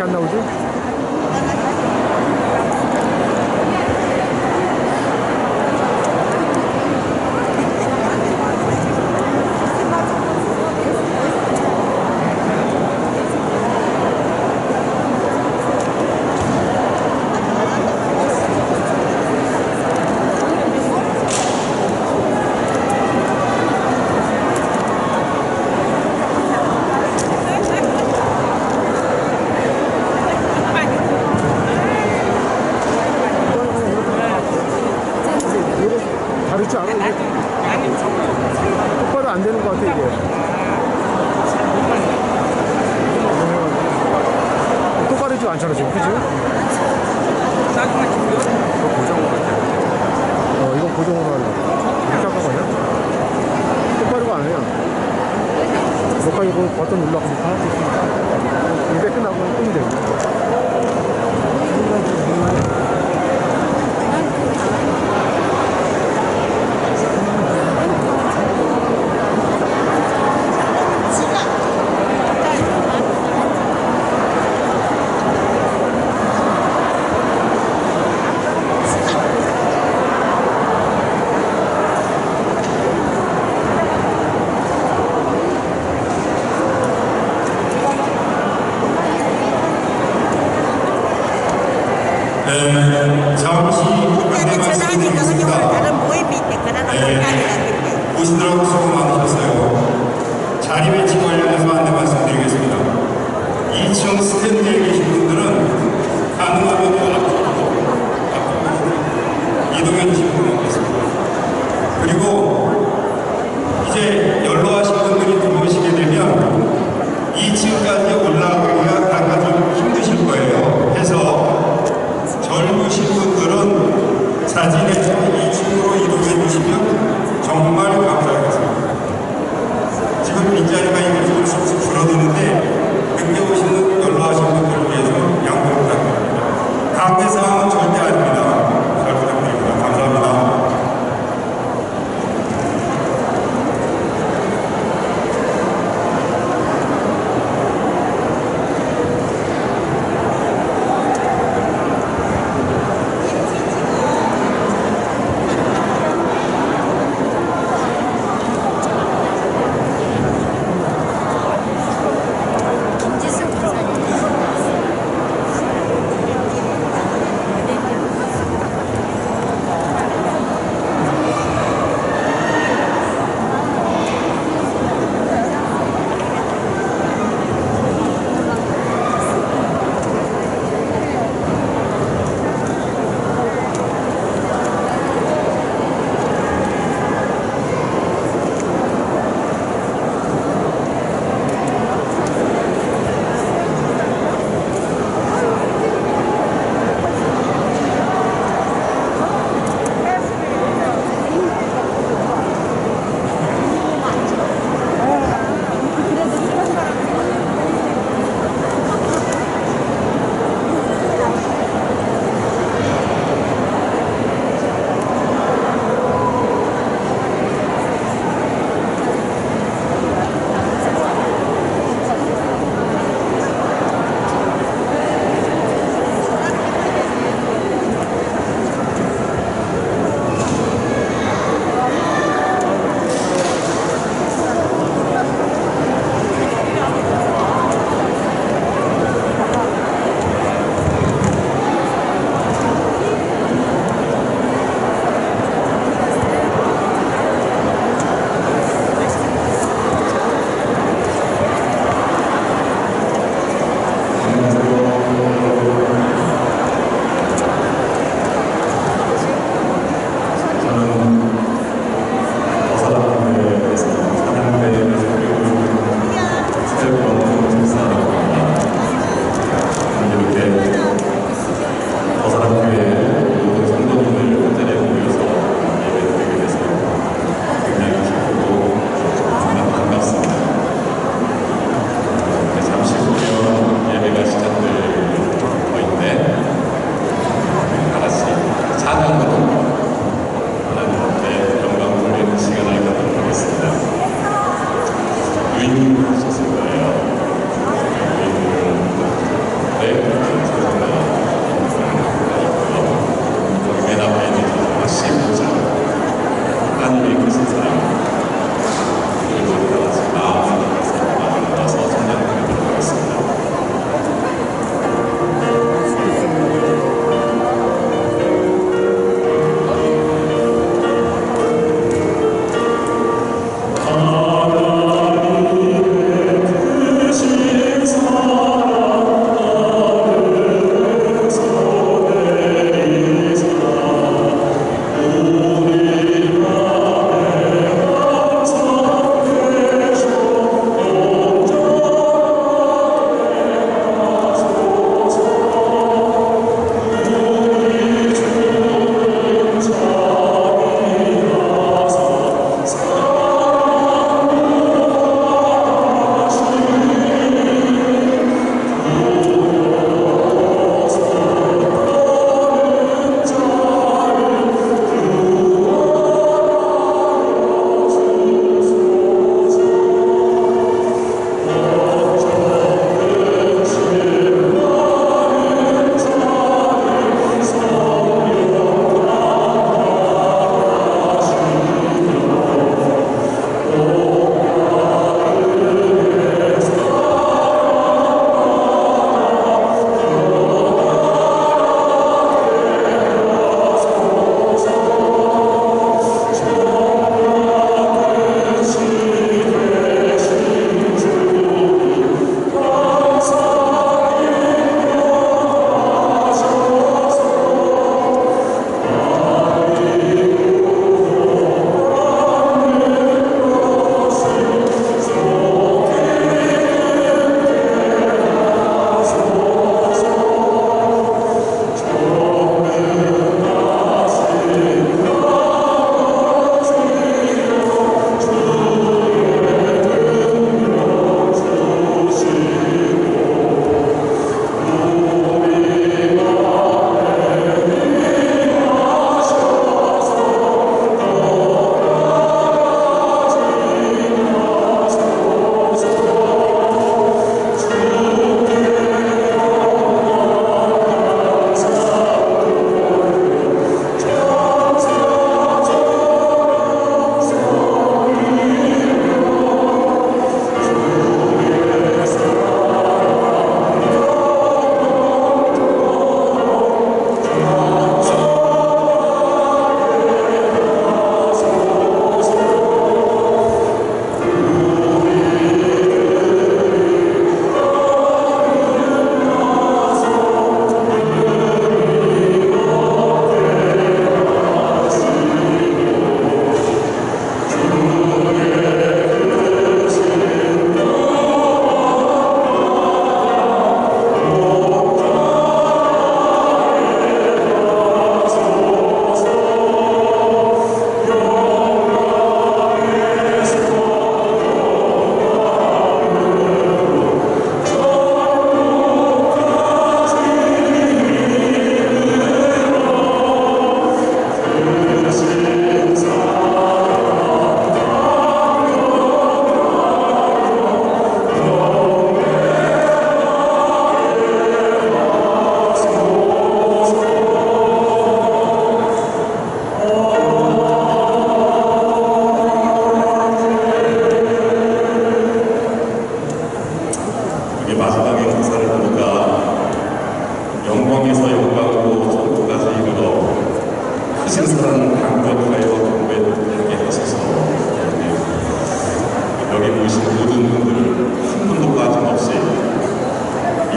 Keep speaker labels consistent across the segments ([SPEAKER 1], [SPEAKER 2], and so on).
[SPEAKER 1] 안 나오지? 다르지 않아? 이게 똑바로 안 되는 것 같아 이게. 똑바르지 않잖아 지금, 그치? 이거 고정으로 할게. 이거 고정으로 하려고. 이렇게 할 거거든요? 똑바르가 안 해요. 녹화 이거 버튼 눌러서 녹화 할수 있으니까 이제 끝나고 끄면 되고.
[SPEAKER 2] 잠시 안내 말씀드리겠습니다. 오시느라고 수고 많으셨어요. 자리 배치 관련해서 안내 말씀드리겠습니다. 2층 스탠드에 계신 분들은 가능하면 앞으로 이동해 주시면 고맙겠습니다. 그리고 이제 연로하신 분들이 들어오시게 되면 2층까지 올라가기가 약간 좀 힘드실 거예요. 해서 젊으신 분들은 사진에 2층으로 이동해 주시면 정말 감사하겠습니다. 지금 빈자리가 이렇게 조금씩 줄어드는데 늦게 오시는 연로하신 분들을 위해서 양보 부탁드립니다.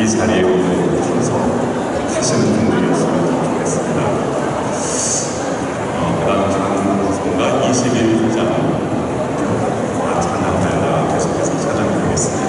[SPEAKER 3] 이 자리에 오늘 참석하시는 분들이었으면 좋겠습니다. 그 다음 장성가 21장 찬양하여 계속해서 찾아드리겠습니다.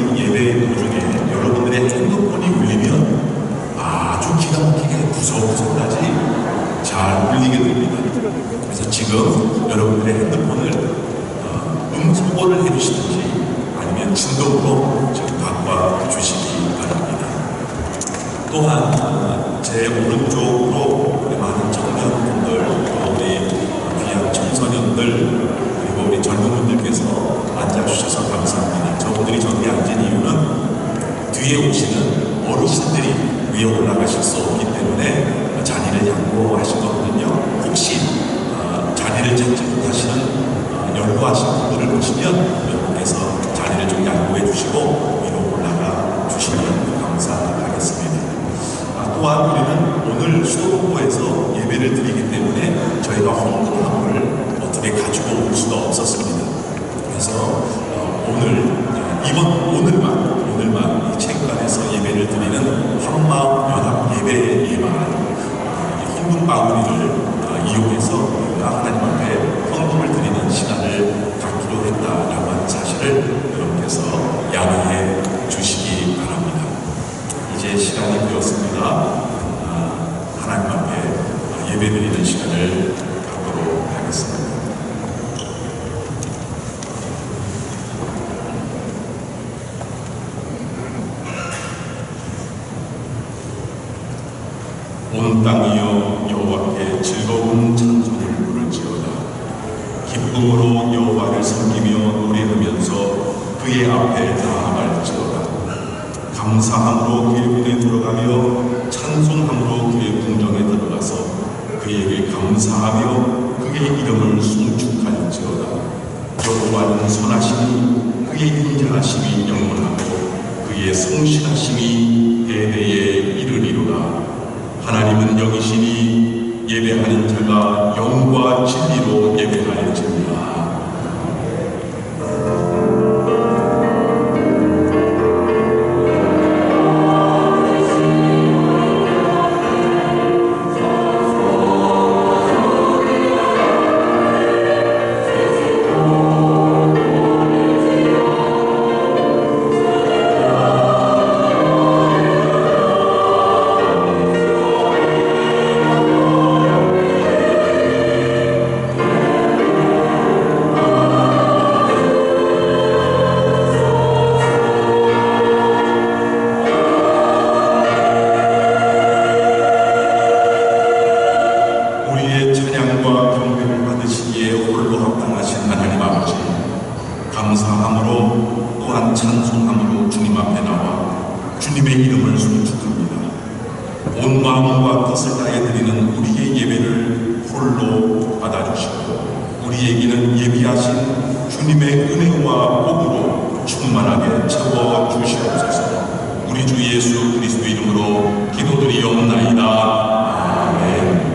[SPEAKER 3] 지금 예배 도중에 여러분들의 핸드폰이 울리면 아주 기가 막히게 구석구석까지 잘 울리게 됩니다. 그래서 지금 여러분들의 핸드폰을 음소거를 해주시든지 아니면 진동으로 지금 바꿔 주시기 바랍니다. 또한 제 오른쪽으로 우리 많은 청년분들, 또 우리 귀한 청소년들, 그리고 우리 젊은 분들께서 앉아주셔서 감사합니다. 저분들이 저기 앉은 이유는 뒤에 오시는 어르신들이 위에 올라가실 수 없기 때문에 자리를 양보하신 거거든요. 혹시 자리를 찾지 못하시는 연로하신 분들을 보시면 여러분께서 자리를 좀 양보해 주시고 위로 올라가 주시면 감사하겠습니다. 또한 우리는 오늘 수도본부에서 예배를 드리기 때문에 저희가 헌금함을 어떻게 가지고 올 수가 없었습니다. 그래서 오늘만 이 체육관에서 예배를 드리는 한마음 연합 예배에만 헌금 바구니를 이용해서 하나님 앞에 헌금을 드리는 시간을 갖기로 했다라고 하는 사실을 여러분께서 양해해 주시기 바랍니다. 이제 시간이 되었습니다. 하나님 앞에 예배 드리는 시간을 갖도록 하겠습니다. 온 땅이여 여호와께 즐거운 찬송을 부를지어다. 기쁨으로 여호와를 섬기며 노래하면서 그의 앞에 나아갈지어다. 감사함으로 그의 문에 들어가며 찬송함으로 그의 궁정에 들어가서 그에게 감사하며 그의 이름을 송축할지어다. 여호와는 선하시니 그의 인자하심이 영원하고 그의 성실하심이 대대에 이르리로다. 하나님은 여기시니 예배하는 자가 영과 진리로 예배할지니라. 감사함으로 또한 찬송함으로 주님 앞에 나와 주님의 이름을 송축합니다. 온 마음과 뜻을 다해 드리는 우리의 예배를 홀로 받아주시고 우리에게는 예비하신 주님의 은혜와 복으로 충만하게 채워주시옵소서. 우리 주 예수 그리스도 이름으로 기도드리옵나이다. 아멘.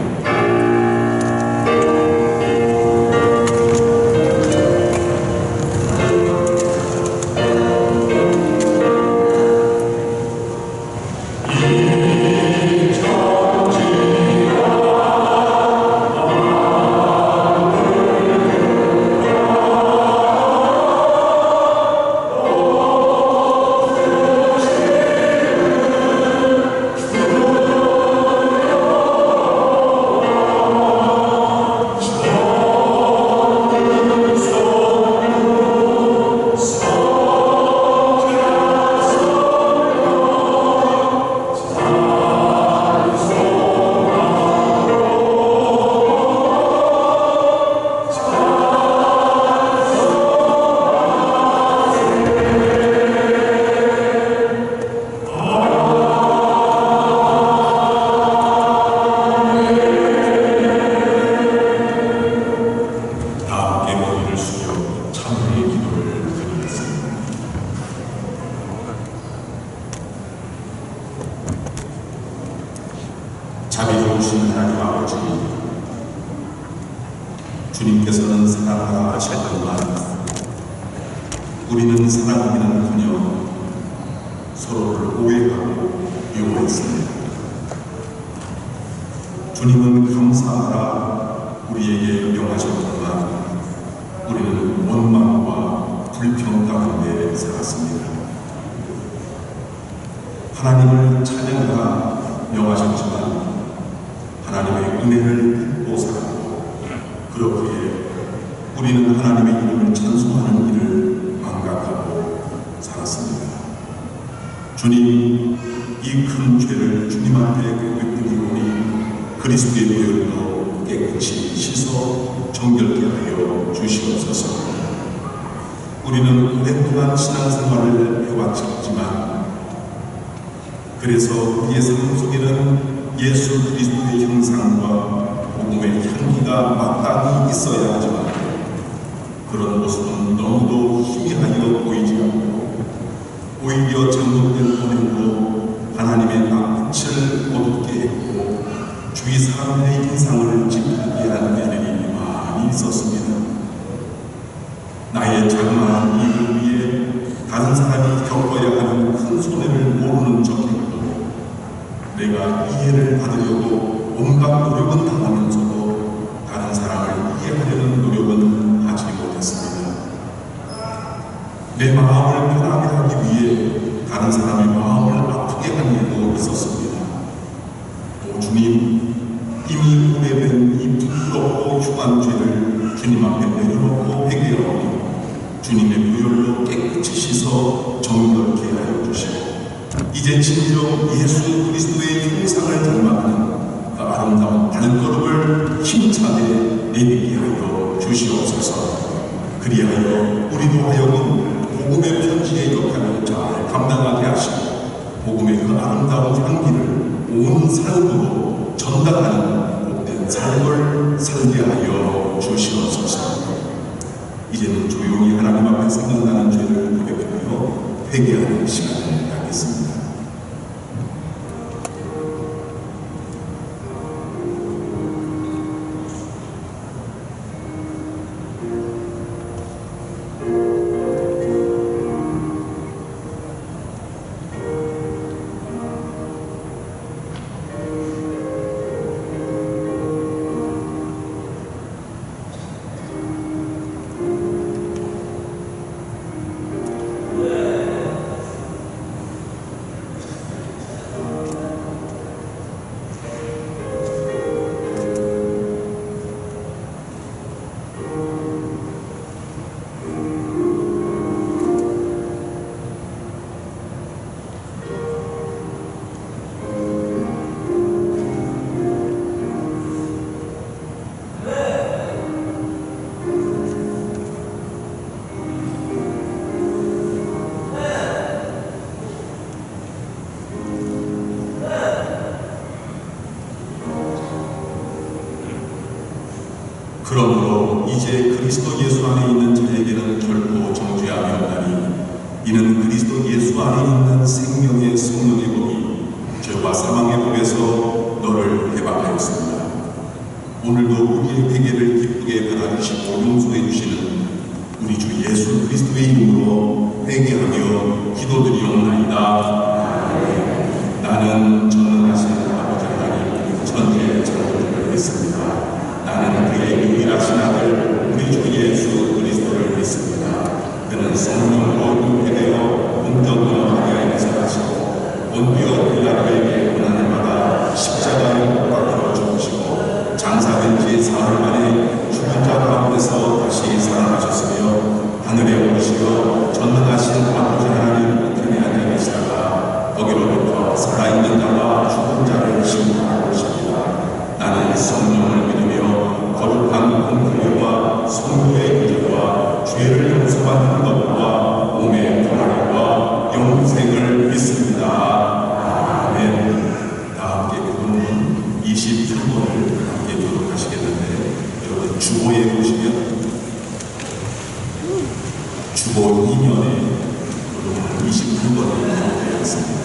[SPEAKER 3] 자비로우신 하나님 아버지, 주님께서는 사랑하라 하셨건만 우리는 사랑하기는커녕 서로를 오해하고 미워했습니다. 주님은 감사하라 우리에게 명하셨건만 우리는 원망과 불평 가운데 살았습니다. 하나님을 찬양하라 명하셨지만 하나님의 은혜를 듣고 살았고 그렇기에 우리는 하나님의 이름을 찬송하는 일을 망각하고 살았습니다. 주님, 이 큰 죄를 주님 앞에 고백드리오니 그리스도의 보혈로 깨끗이 씻어 정결케 하여 주시옵소서. 우리는 오랫동안 신앙생활을 해왔지만 그래서 우리의 삶 속에는 예수 그리스도의 형상과 복음의 향기가 마땅히 있어야 하지만 그런 모습은 너무도 희미하여 보이지 않고 오히려 잘못된 본행으로 하나님의 낯을 어둡게 했고 주위 사람들의 인상을 찌푸리게 하는 일들이 많이 있었습니다. 나의 자그마한 일을 위해 다른 사람이 겪어야 하는 큰 손해를 모르는 척했고 내가 이해를 받으려고 온갖 노력은 당하면서도 다른 사람을 이해하려는 노력은 하지 못했습니다. 내 마음을 편하게 하기 위해 다른 사람의 마음을 아프게 한 일도 있었습니다. 오 주님, 이미 오래된 이 부끄럽고 흉한 죄를 주님 앞에 내려놓고 회개하오니 주님의 보혈로 깨끗이 씻어 정결케 하여 주시고 이제 진정 예수 그리스도의 형상을 닮아가는 그 아름다운 발걸음을 힘차게 내딛게 하여 주시옵소서. 그리하여 우리도 하여금 복음의 편지의 역할을 잘 감당하게 하시고 복음의 그 아름다운 향기를 온 삶으로 전달하는 복된 삶을 살게 하여 주시옵소서. 이제는 조용히 하나님 앞에 생각나는 죄를 고백하며 회개하는 시간을 갖겠습니다. 그러므로 이제 그리스도 예수 안에 있는 자에게는 결코 정죄함이 없나니 이는 그리스도 예수 안에 있는 생명의 성령의 법이 죄와 사망의 법에서 너를 해방하였습니다. 오늘도 우리의 회개를 기쁘게 받아주시고 용서해 주시는 우리 주 예수 그리스도의 이름으로 회개하며 기도드리옵나이다. 나는 전능하신 아버지 하나님 천지의 창조주를 믿습니다. 나는 그의 유일하신 아들 우리 주 예수 그리스도를 믿습니다. 그는 성령으로 잉태되어 공덕으로 마리아에게 살아시고 본디오 빌라도에게 고난을 받아 십자가에 못 박혀 죽으시고 장사된 지 사흘 만에 죽은 자 가운데서 다시 살아나셨으며 하늘에 오르시어 전능하신 아버지 하나님 우편에 앉아 계시다가 거기로부터 살아있는 자와 죽은 자를 심판하고 오십니다. 나는 성령을 믿으며 거룩한 공의와 성도의 기적과 죄를 용서받는 것과 몸의 변화와 영생을 믿습니다. 아멘. 다 함께 그분은 28번을 함께 기록하시겠는데 여러분 주보에 보시면 주보 2면에 그분은 28번이 기록되어 있습니다.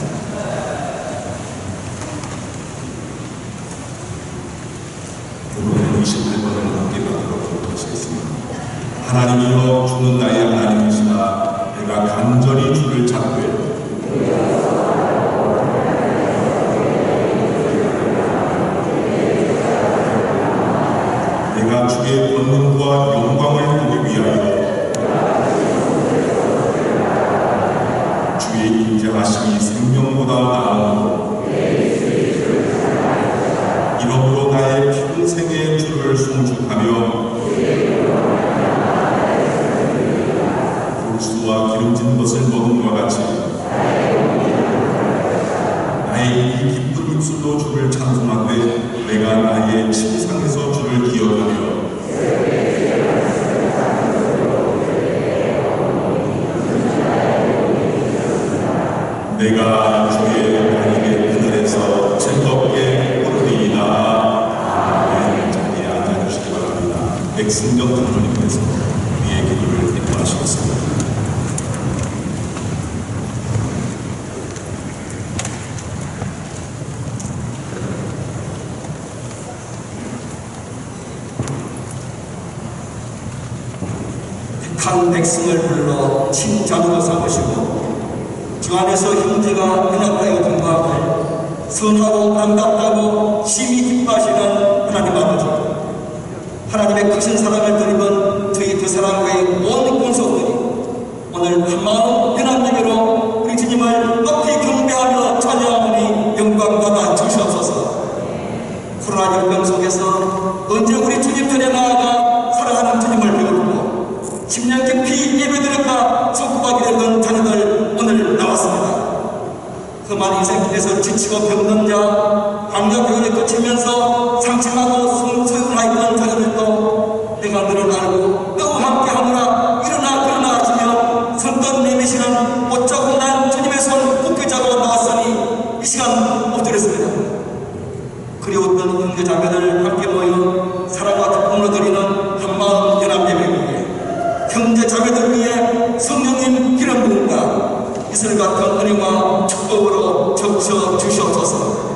[SPEAKER 3] 그분은 28번을 함께 받도록 하시겠습니다. 하나님이여 주는 나의 하나님이시다. 내가 간절히 주를 찾되 내가 주의 권능과 영광을 보기 위하여 주의 인자하심이 생명보다 나으므로 이러므로 나의 평생의 주를 송축하며 불수와 기름진 것을 먹음과 같이 나의 이 기쁜 입술로 주를 찬송하되 내가 나의 침상에서 주를 기억하며 내가 주의 하나님의 그늘에서 즐겁게 부르리이다. 아멘. 자리에 앉아주시기 바랍니다. 백승정 장로님께서 우리의 기도를 인도하시겠습니다.
[SPEAKER 4] 택한 백성을 불러 친자녀로 삼으시고 주 안에서 형제가 연합하여 동거하고 선하고 아름답다고 심히 기뻐하시는 하나님 아버지, 하나님의 크신 사랑을 드리면 저희 두 사람과의 온 군속들이 오늘 한마음 연합되기로 우리 주님을 높이 경배하며 찬양하오니 영광받아 주시옵소서. 코로나19 속에서 언제 우리 주님 전에 나아가 사랑하는 주님을 배우고 10년 깊이 예배드릴까 손꼽하게 되던 자녀들 오늘 나왔습니다. 험한 인생길에서 지치고 병든 자, 광야병원에 거치면서 상처하고 소용하였던 자녀들도 내가 너를 알고 너와 함께 하노라 일어나 그러나 하시며 선뜻 내미시는 옷자고 난 주님의 손 붙잡고 나왔으니 이 시간 엎드렸습니다. 그리웠던 형제자매들 함께 모여 사랑과 기쁨으로 드리는 한마음 연합 예배 위에 형제 자매들 위해 성령님 기름 부음과 이슬 같은 은혜와 축복으로 적셔 주시옵소서.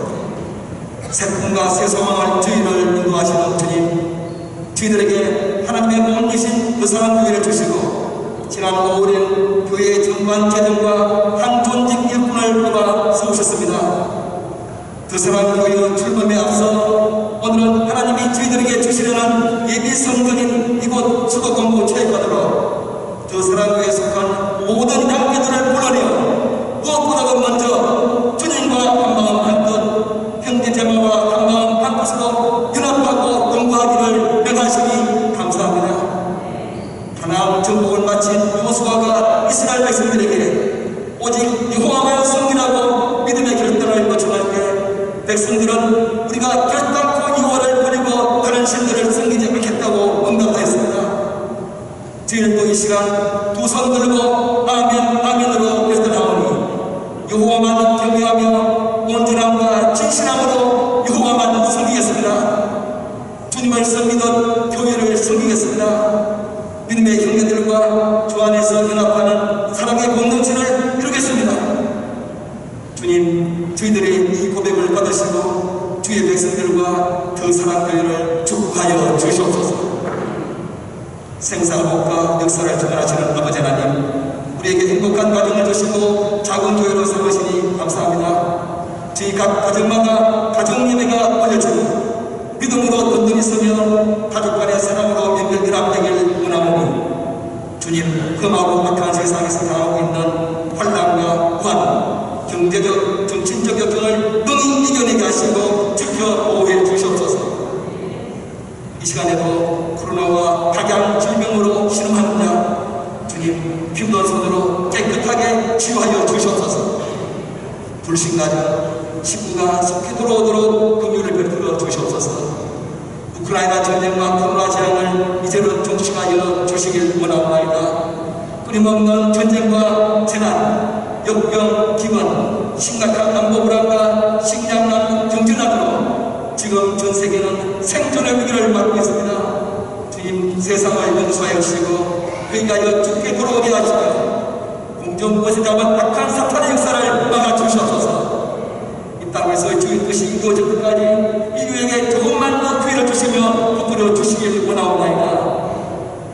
[SPEAKER 4] 새 꿈과 새 소망을 저희를 인도하시는 주님, 저희들에게 하나님의 온기신 그 사랑 교회를 주시고 지난 5월엔 교회의 정관 재정과 한 존직 일꾼을 뽑아 세우셨습니다. 그 사랑 교회의 출범에 앞서 오늘은 하나님이 저희들에게 주시려는 예비 성전인 이곳 수도권부 체육관으로 그 사랑교회에 속한 모든 양떼들을 불러내어 무엇보다도 먼저 주님과 한마음 한뜻 형제자매와 한마음 한뜻으로 연합하고 동거하기를 명하시니 감사합니다. 하나님 정복을 마친 여호수아가 이스라엘 백성들에게 오직 여호와만 섬기라고 믿음의 결단을 거쳐갈 때 백성들은 우리가 결단코 여호와를 버리고 다른 신들을 섬기지 않겠다고 응답하였습니다. 저희는 이 시간 두 손 들고 아멘 아멘으로 결단하오니 여호와만 경외하며 온전함과 진실함으로 여호와만 섬기겠습니다. 주님을 섬기던 교회를 섬기겠습니다. 믿음의 형제들과 주 안에서 연합하는 사랑의 공동체를 이루겠습니다. 주님, 저희들의 이 고백을 받으시고 주의 백성들과 그 사랑교회를 축복하여 주시옵소서. 생사복과 역사를 주관하시는 아버지 하나님, 우리에게 행복한 가정을 주시고 작은 교회로 삼으시니 감사합니다. 저희 각 가정마다 가정 예배가 올려지고 믿음으로 든든히 서며 가족 간의 사랑으로 연결되길 원하오니 주님, 험하고 악한 세상에서 당하고 있는 환난과 고난, 경제적, 정신적 역경을 능히 이겨내게 하시고 지켜보호해 주시옵소서. 이 시간에도 코로나와 각양 질병으로 신음하는 자, 주님, 힘든 손으로 깨끗하게 치유하여 주시옵소서. 불신가정, 식구가 속히 돌아오도록 긍휼을 베풀어 주시옵소서. 우크라이나 전쟁과 코로나 재앙을 이제는 종식하여 주시길 원하옵나이다. 끊임없는 전쟁과 재난, 역병, 기근, 심각한 안보 불안과 식량난 경제난으로 지금 전 세계는 생존의 위기를 맞고 있습니다. 주님, 세상을 용서하여 주시고 회개하여 죽게 돌아오게 하시며 공정무엇에 잡은 악한 사탄의 역사를 막아주시옵소서. 이 땅에서 주의 뜻이 이루어질 때까지 인류에게 조금만 더 기회를 주시며 부풀려 주시길 원하옵나이다.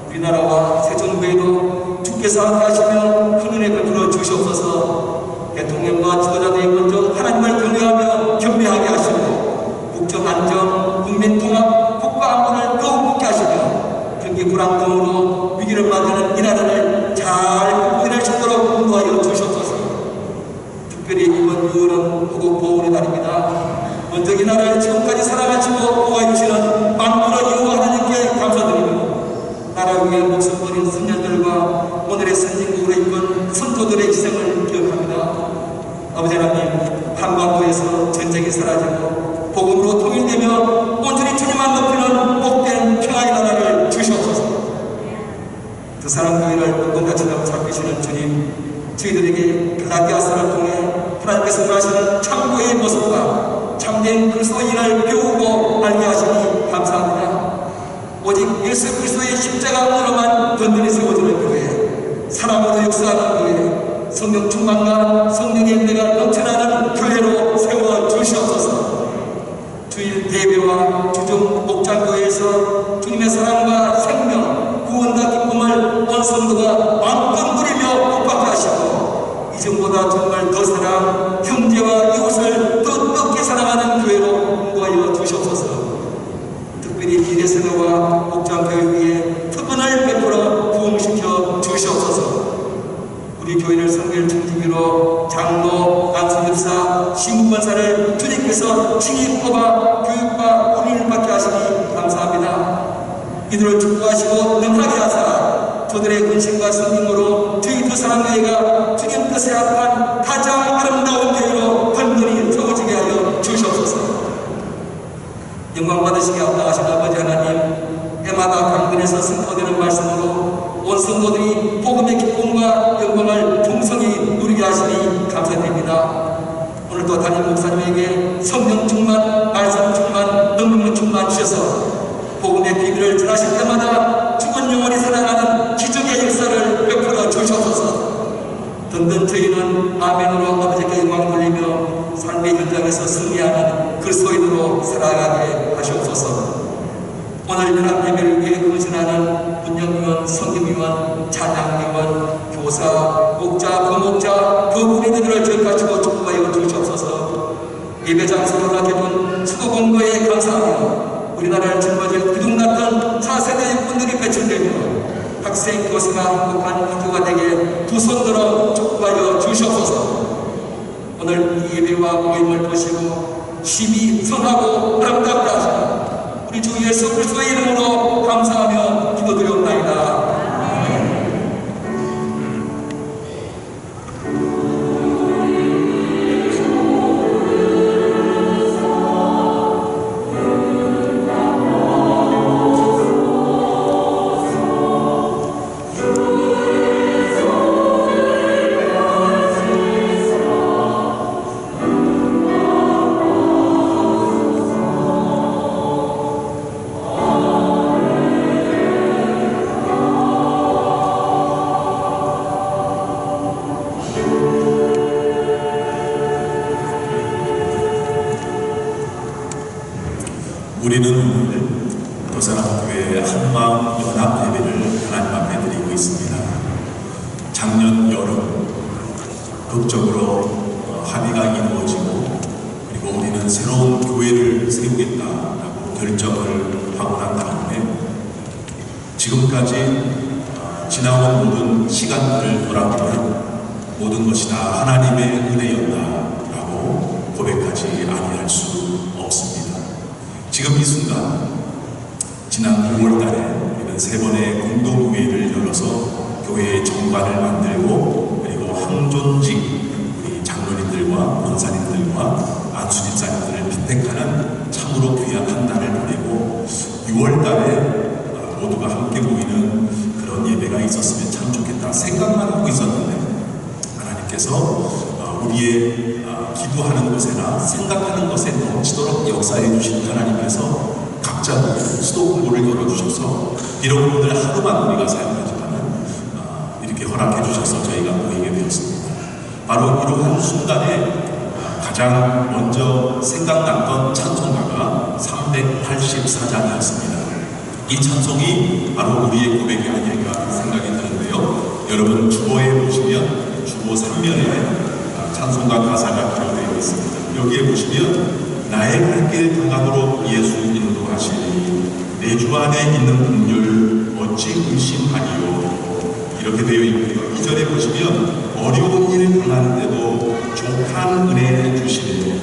[SPEAKER 4] 우리나라와 새 정부에도 주께서 함께하시며 큰 은혜 베풀어 주시옵소서. 대통령과 지도자들이 먼저 하나님을 경외하며 겸비하게 하시고 국정 안정, 국민 통합, 국가 안보를 더욱 굳게 하시며 경기 불안 등으로 위기를 맞이하는 이 나라를 잘 극복해낼 수 있도록 인도하여 주시옵소서. 특별히 이번 6월은 호국 보훈의 달입니다. 먼저 이 나라를 지금까지 사랑하시고 보호해 주시는 만물의 여호와 하나님께 감사드리고 나라 위에 목숨 버린 선녀들과 오늘의 선진국으로 이끈 선조들의 희생을 기억합니다. 아버지 하나님, 한반도에서 전쟁이 사라지고 복음으로 통일되며 온전히 주님만 높이는 복된 평화의 나라를 주시옵소서. 그 사람 교회를 운동자처럼 잡히시는 주님, 저희들에게 갈라디아서를 통해 하나님께서 원하시는 창조의 모습과 참된 그리스도의 일을 배우고 알게 하시니 감사합니다. 오직 예수 그리스도의 십자가으로만 든든히 세워지는 교회, 사랑으로 역사하는 교회, 성령 충만과 성령의 은혜가 넘쳐나는 교회로 세워주시옵소서. 주일 대회와 주중 목장교회에서 주님의 사랑과 생명, 구원과 기쁨을 온 성도가 마음껏 누리며 복받게 하시고 이전보다 정말 더 사랑, 형제와 이웃을 더 뜨겁게 사랑하는 교회로 인도하여 주시옵소서. 특별히 비례세대와 목장교회 위에 특권을 베풀어 부흥시켜 주시옵소서. 우리 교회를 성결 중직위로 장로, 안수집사, 신부권사를 주님께서 친히 뽑아 교육과 훈련을 받게 하시니 감사합니다. 이들을 축복하시고 능하게 하사 저들의 근심과 성김으로 저희 두 사랑교회가 주님 뜻에 합한 가장 아름다운 교회로 든든히 세워지게 하여 주시옵소서. 영광 받으시게 합당하신 아버지 하나님, 해마다 강변에서 선포되는 말씀으로 온 성도들이 복음의 기쁨과 영광을 풍성히 누리게 하시니 감사드립니다. 오늘도 담임 목사님에게 성령 충만, 말씀 충만, 능력 충만 주셔서 복음의 비밀을 전하실 때마다 죽은 영혼이 살아나는 기적의 역사를 베풀어 주시옵소서. 든든 저희는 아멘으로 아버지께 영광 돌리며 삶의 현장에서 승리하는 그리스도인으로 살아가게 하시옵소서. 오늘 이런 예배를 위해 헌신하는 운영위원, 성김위원, 찬양위원, 교사, 목자, 부목자, 그 우리들을 저희가지고 축복하여 주시옵소서. 예배 장소를 맡겨둔 수도공고에 감사하며 우리나라를 짊어질 기둥났던 4세대의 분들이 배출되며 학생, 교사가 행복한 학교가 되게 두 손 들어 축복하여 주시옵소서. 오늘 이 예배와 모임을 보시고 심히 선하고 아름답다 하시고 우리 주 예수 그리스도의 이름으로 감사하며 기도드리옵나이다.
[SPEAKER 3] 우리는 도사랑교회 한마음 연합 예배를 하나님 앞에 드리고 있습니다. 작년 여름 극적으로 합의가 이루어지고 그리고 우리는 새로운 교회를 세우겠다라고 결정을 하고 난 다음에 지금까지 지나온 모든 시간들을 돌아보면 모든 것이 다 하나님의 은혜였다라고 고백하지 아니할 수 없습니다. 지금 이 순간 지난 9월 달에 우리는 3번의 공동교회를 열어서 교회의 정관을 만들고 그리고 항존직 우리 장로님들과 권사님들과 안수집사님들을 빈택하는 참으로 귀한 한 달을 보내고 6월 달에 모두가 함께 모이는 그런 예배가 있었으면 참 좋겠다 생각만 하고 있었는데 하나님께서 우리의 기도하는 곳에나 생각하는 것에 넘치도록 역사해 주신 하나님께서 각자 수도공고를 열어주셔서 비록 오늘 하루만 우리가 사용하지만 이렇게 허락해 주셔서 저희가 모이게 되었습니다. 바로 이러한 순간에 가장 먼저 생각났던 찬송가가 384장이었습니다. 이 찬송이 바로 우리의 고백이 아닐까 생각이 드는데요. 여러분 주보에 보시면 주보 3면에 찬송가 가사가 기록되어 있습니다. 여기에 보시면 나의 갈 길 강하도록 예수 인도하시니 내 주 안에 있는 긍휼 어찌 의심하리요 이렇게 되어 있고요. 2절에 보시면 어려운 일 당하는데도 족한 극한 은혜 주시네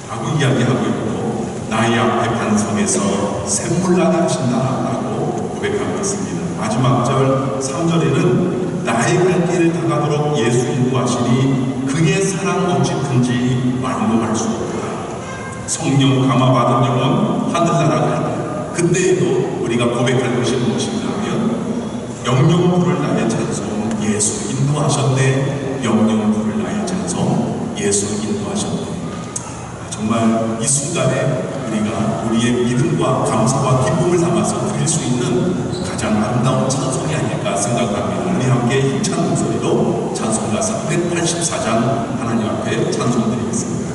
[SPEAKER 3] 라고 이야기하고 있고, 나의 앞에 반석에서 샘물 나게 하신다라고 고백하고 있습니다. 마지막 절 3절에는 나의 갈 길을 다가도록 예수 인도하시니 그의 사랑 어찌 큰지 말로 할 수 없다. 성령 감화받은 영혼 하늘나라 갈 그때에도 우리가 고백할 것이 무엇인가 하면 영영 부를 나의 찬송 예수 인도하셨네. 영영 부를 나의 찬송 예수 인도하셨네. 정말 이 순간에 우리가 우리의 믿음과 감사와 기쁨을 담아서 드릴 수 있는 가장 아름다운 찬송이 아닐까 생각합니다. 우리 함께 힘찬 목소리로 찬송가 384장 하나님 앞에 찬송드리겠습니다.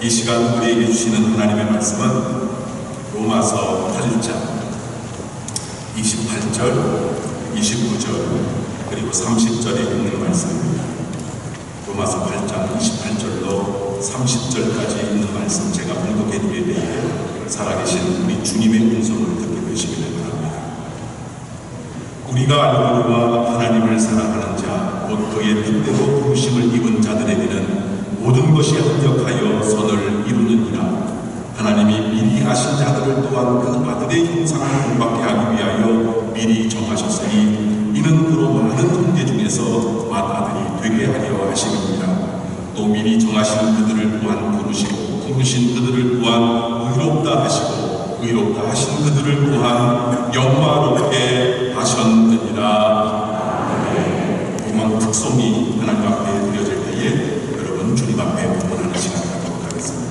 [SPEAKER 3] 이 시간 우리에게 주시는 하나님의 말씀은 로마서 8장 28절, 29절, 그리고 30절에 있는 말씀입니다. 로마서 8장 28절로 30절까지 있는 말씀 제가 봉독해드리에 대해 살아계신 우리 주님의 음성을 듣게 되시기를 바랍니다. 우리가 알거니와 하나님을 사랑하는 자, 곧 그의 뜻대로 부르심을 입은 자들에게는 모든 것이 합력하여 선을 이루느니라. 하나님이 미리 아신 자들을 또한 그 아들의 형상을 본받게 하기 위하여 미리 정하셨으니 이는 그로 많은 형제 중에서 맏아들이 되게 하려 하심이니라. 또 미리 정하신 그들을 또한 부르시고 부르신 그들을 또한 의롭다 하시고 의롭다 하신 그들을 또한 영화롭게 하셨느니라. 이만 특송이 하나님 앞에 드려질 때에 여러분 주님 앞에 문안하는 시간을 갖도록 하겠습니다.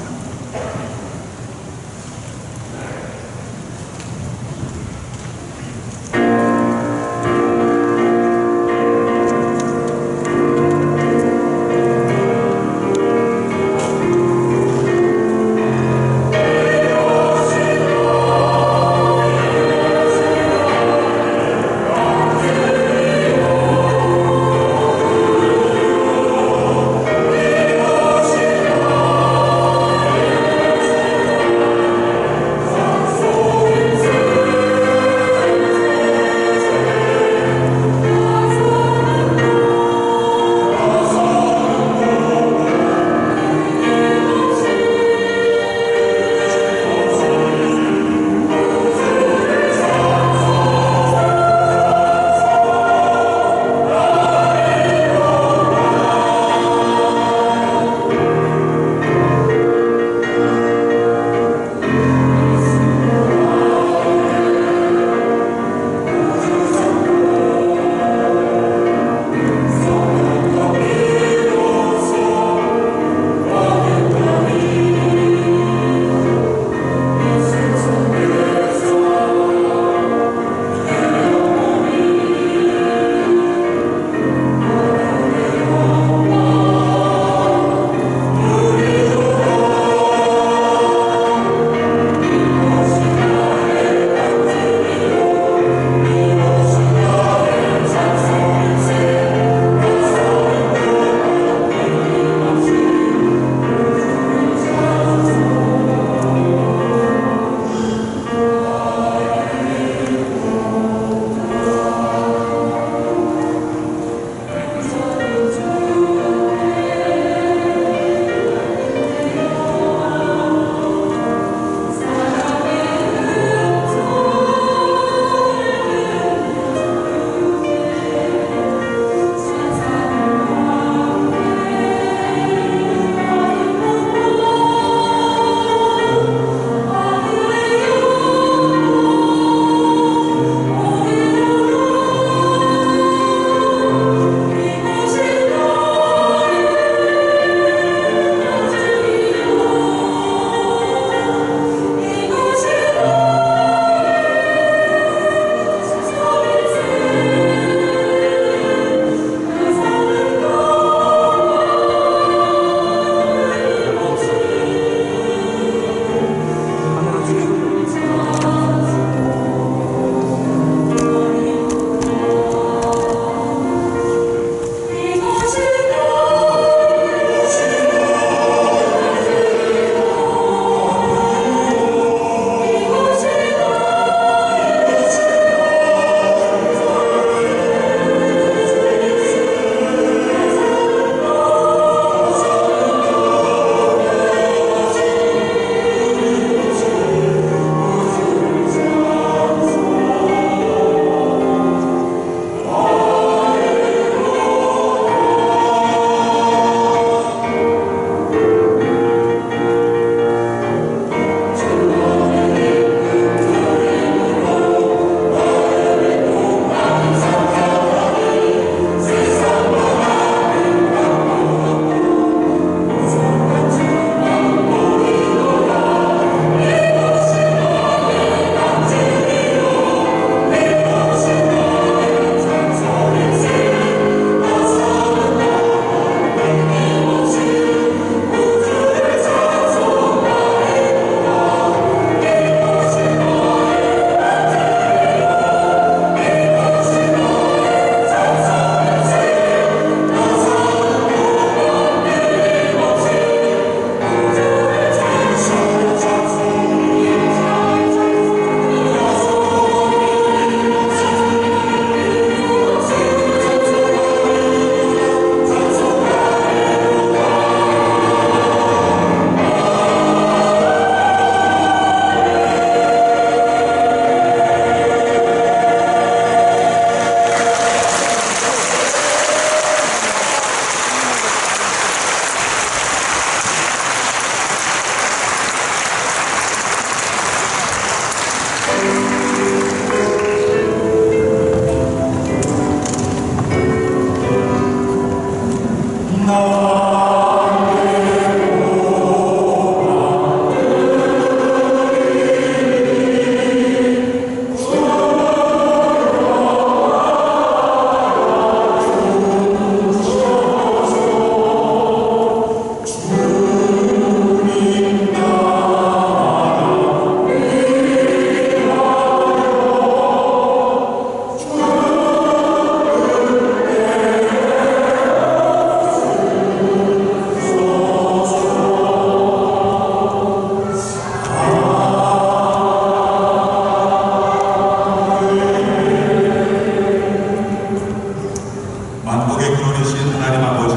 [SPEAKER 3] 되신 하나님 아버지,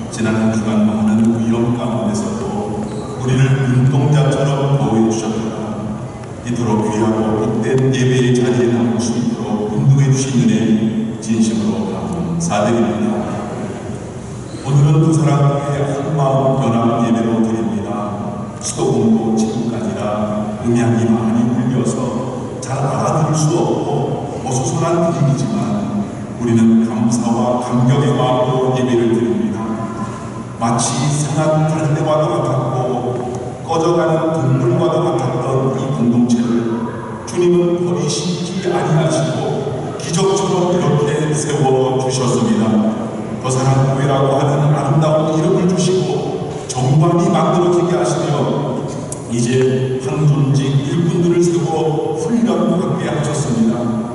[SPEAKER 3] 지난 한 주간 많은 위험 가운데서도 우리를 눈동자처럼 보호해 주셨다가 이토록 귀하고 복된 예배의 자리에 나올 수 있도록 인도해 주신 은혜 진심으로 감사드립니다. 오늘은 두 사람의 한마음 연합 예배로 드립니다. 수도공도 지금까지라 음향이 많이 울려서 잘 알아들을 수 없고 어수선한 분위기지만 우리는 감사와 감격의 마음으로 예배를 드립니다. 마치 상한 갈대와도 같았고 꺼져가는 동물과도 같았던 이 공동체를 주님은 버리시지 아니하시고 기적처럼 이렇게 세워주셨습니다. 더 사랑 교회라고 하는 아름다운 이름을 주시고 정관이 만들어지게 하시며 이제 항존직 일꾼들을 세워 훈련하게 하셨습니다.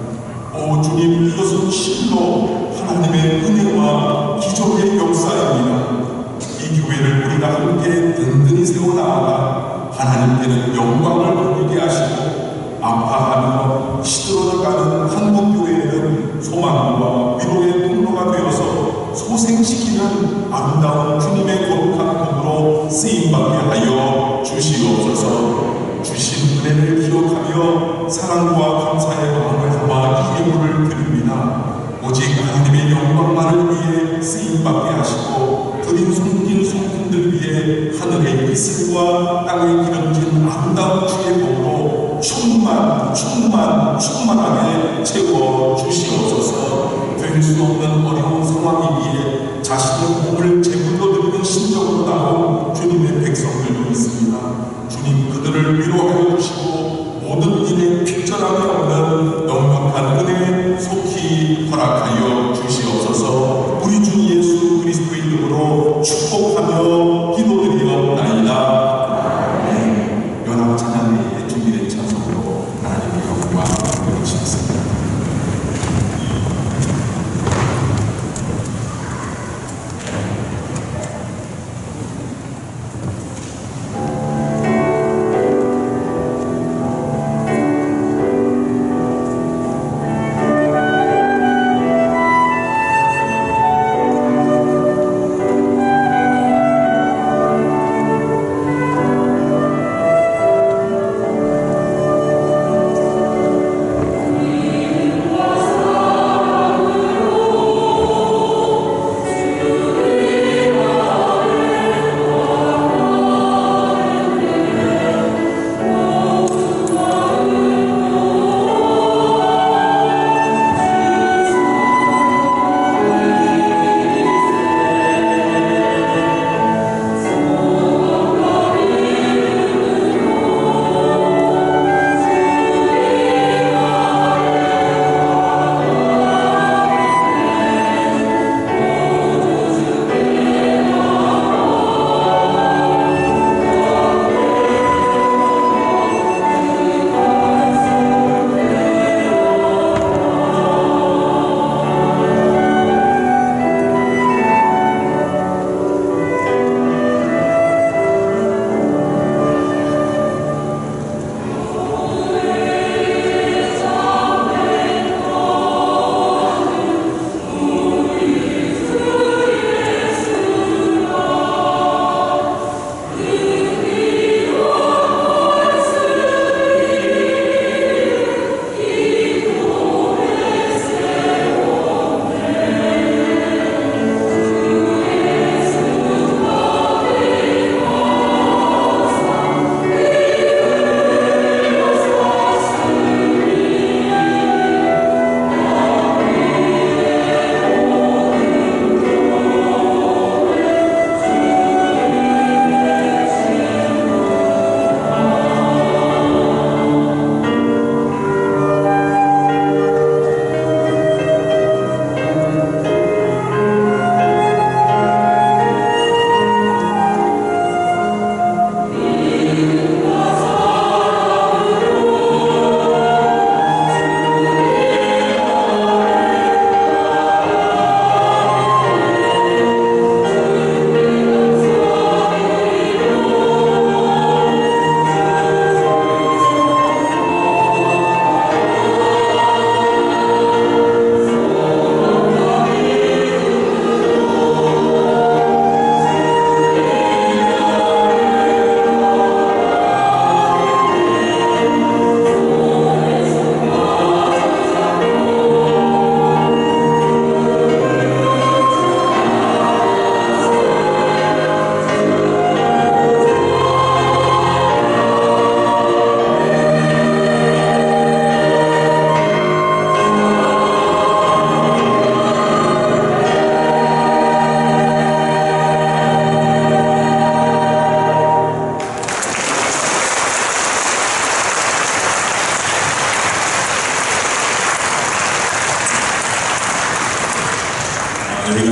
[SPEAKER 3] 오 주님, 이것은 실로 하나님의 은혜와 기적의 역사입니다. 이 교회를 우리가 함께 든든히 세워나가가 하나님께는 영광을 돌리게 하시고 아파하며 시들어가는 한국교회에는 소망과 위로의 통로가 되어서 소생시키는 아름다운 주님의 거룩한 법으로 쓰임받게 하여 주시옵소서. 주신 은혜를 기억하며 사랑과 감사의 마음을 담아 이 예물을 드립니다. 오직 하나님의 영광만을 위해 쓰임받게 하시고 드린 숨긴 손품들 위해 하늘의 이슬과 땅에 기름진 아름다운 주의 복으로 충만하게 채워 주시옵소서. 될 수 없는 어려운 상황이기에 자신의 몸을 제물로 드리는 심정으로 나온 주님의 백성들도 있습니다. 주님, 그들을 위로하여 주시고 모든 일에 핍절함이 없는 넉넉한 은혜 속히 허락하여 주시옵소서. 우리 주 예수 그리스도의 이름으로 축복하며 기도드리옵나이다. 아멘. 연합 찬양회에 준비된 찬송으로 하나님의 영광 돌리시겠습니다.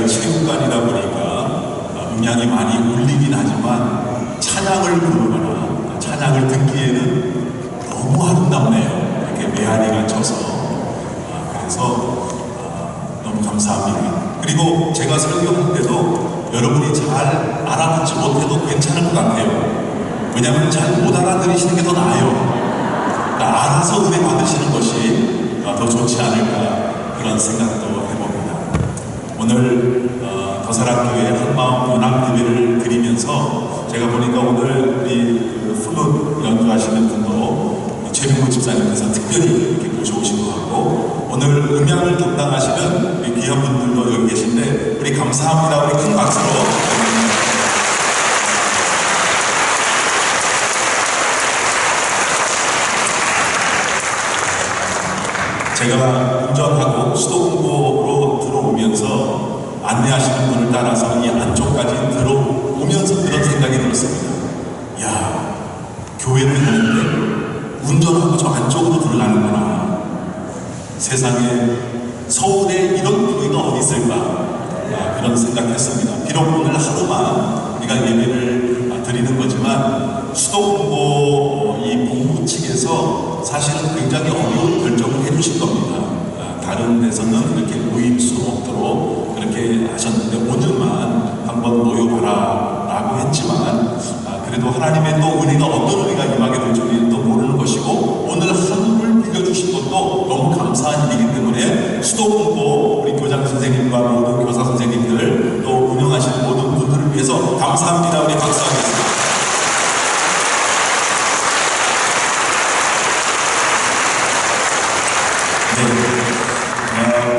[SPEAKER 3] 체육관이다 보니까 음향이 많이 울리긴 하지만 찬양을 부르거나 찬양을 듣기에는 너무 아름답네요. 이렇게 메아리가 쳐서. 그래서 너무 감사합니다. 그리고 제가 설교할 때도 여러분이 잘 알아듣지 못해도 괜찮을 것 같아요. 왜냐하면 잘 못 알아들으시는 게 더 나아요. 그러니까 알아서 은혜 받으시는 것이 더 좋지 않을까 그런 생각도 해봅니다. 오늘 더사랑교회 한마음 연합 예배를 드리면서 제가 보니까 오늘 우리 플룻 연주하시는 분도 최민구 집사님께서 특별히 이렇게 모셔오신 것 같고, 오늘 음향을 담당하시는 우리 귀한 분들도 여기 계신데 우리 감사합니다. 우리 큰 박수로. 제가 운전하고 수도공고로 들어오면서 안내하시는 분을 따라서 이 안쪽까지 들어오면서 그런 생각이 들었습니다. 야, 교회를 가는데 운전하고 저 안쪽으로 들어가는구나. 세상에 서울에 이런 교회가 어디 있을까? 그런 생각했습니다. 비록 오늘 하루만 우리가 예배를 드리는 거지만 수도공고 이 본부 측에서 사실은 굉장히 어려운 결정을 해주신 겁니다. 다른 데서는 이렇게 모일 수 없도록 그렇게 하셨는데 오늘만 한번 모여봐라 라고 했지만 그래도 하나님의 또 은혜가 어떤 은혜가 임하게 될 줄은 또 모르는 것이고, 오늘 하루를 빌려주신 것도 너무 감사한 일이기 때문에 수도공고 우리 교장 선생님과 모든 교사 선생님들 또 운영하시는 모든 분들을 위해서 감사합니다. 우리 박수하겠습니다. 네.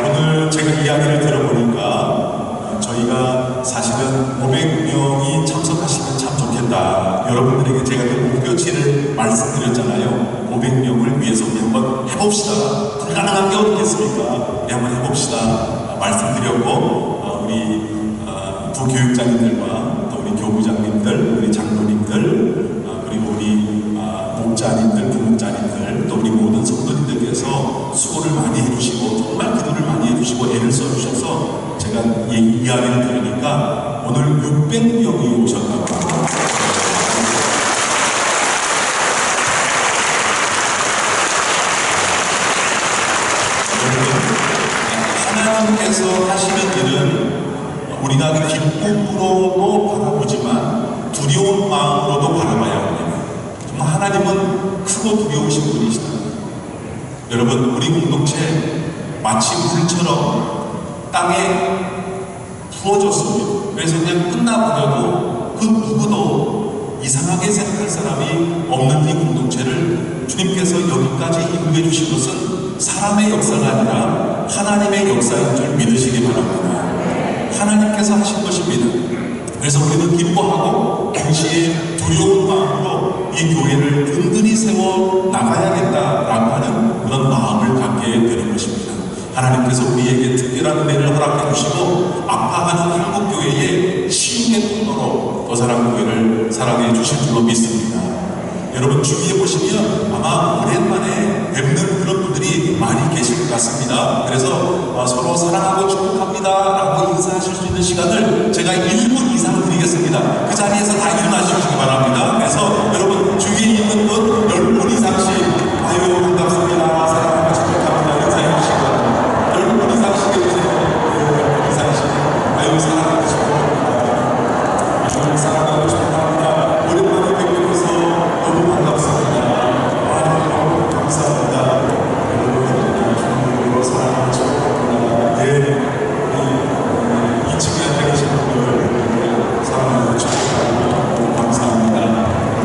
[SPEAKER 3] 오늘 제가 이야기를 들어보니까 저희가 사실은 500명이 참석하시면 참 좋겠다. 여러분들에게 제가 그 목표치를 말씀드렸잖아요. 500명을 위해서 우리 한번 해봅시다. 불가능한 게 어딨겠습니까? 우리 한번 해봅시다. 말씀드렸고, 우리 부교육장님들과 또 우리 교부장님들, 우리 장로님들, 그리고 우리 목자님들, 부목자님들, 또 우리 모든 성도님들께서 수고를 많이 해주시고 정말 기도를 많이 해주시고 애를 써주셔서 제가 이야기를 들으니까 오늘 600명이 오셨다고 합니다. 하나님께서 하시는 일은 우리가 기쁨으로도 바라보지만 두려운 마음으로도 바라봐야 합니다. 정말 하나님은 크고 두려우신 분이시다. 여러분, 우리 공동체 마치 물처럼 땅에 부어졌습니다. 그래서 그냥 끝나버려도 그 누구도 이상하게 생각할 사람이 없는 이 공동체를 주님께서 여기까지 인도해 주신 것은 사람의 역사가 아니라 하나님의 역사인 줄 믿으시기 바랍니다. 하나님께서 하신 것입니다. 그래서 우리는 기뻐하고 동시에 두려운 마음으로 이 교회를 든든히 세워 나가야겠다라고 하는 그런 마음을 갖게 되는 것입니다. 하나님께서 우리에게 특별한 은혜를 허락해 주시고 아파하는 한국교회의 치유의 통로로 더사랑교회를 사랑해 주실 줄로 믿습니다. 여러분 주위에 보시면 아마 오랜만에 뵙는 그런 분들이 많이 계실 것 같습니다. 그래서 서로 사랑하고 축복합니다 라고 인사하실 수 있는 시간을 제가 1분 이상 드리겠습니다. 그 자리에서 다 일어나주시기 바랍니다. 그래서 여러분 주위에 있는 분 10분 이상씩 아유 반갑습니다, 사랑하고 축복합니다 인사해 주시기 바랍니다. 10분 이상씩 해주세요. 10분 이상씩 아유 사랑하고 축복합니다. 아유 사랑하고 축복합니다. 오랜만에 뵙게 돼서 너무 반갑습니다. 너무 감사합니다. 여러분 사랑하고 축복합니다. 네, 2층에 앉아 계신 분들 사랑하고 축복합니다. 감사합니다.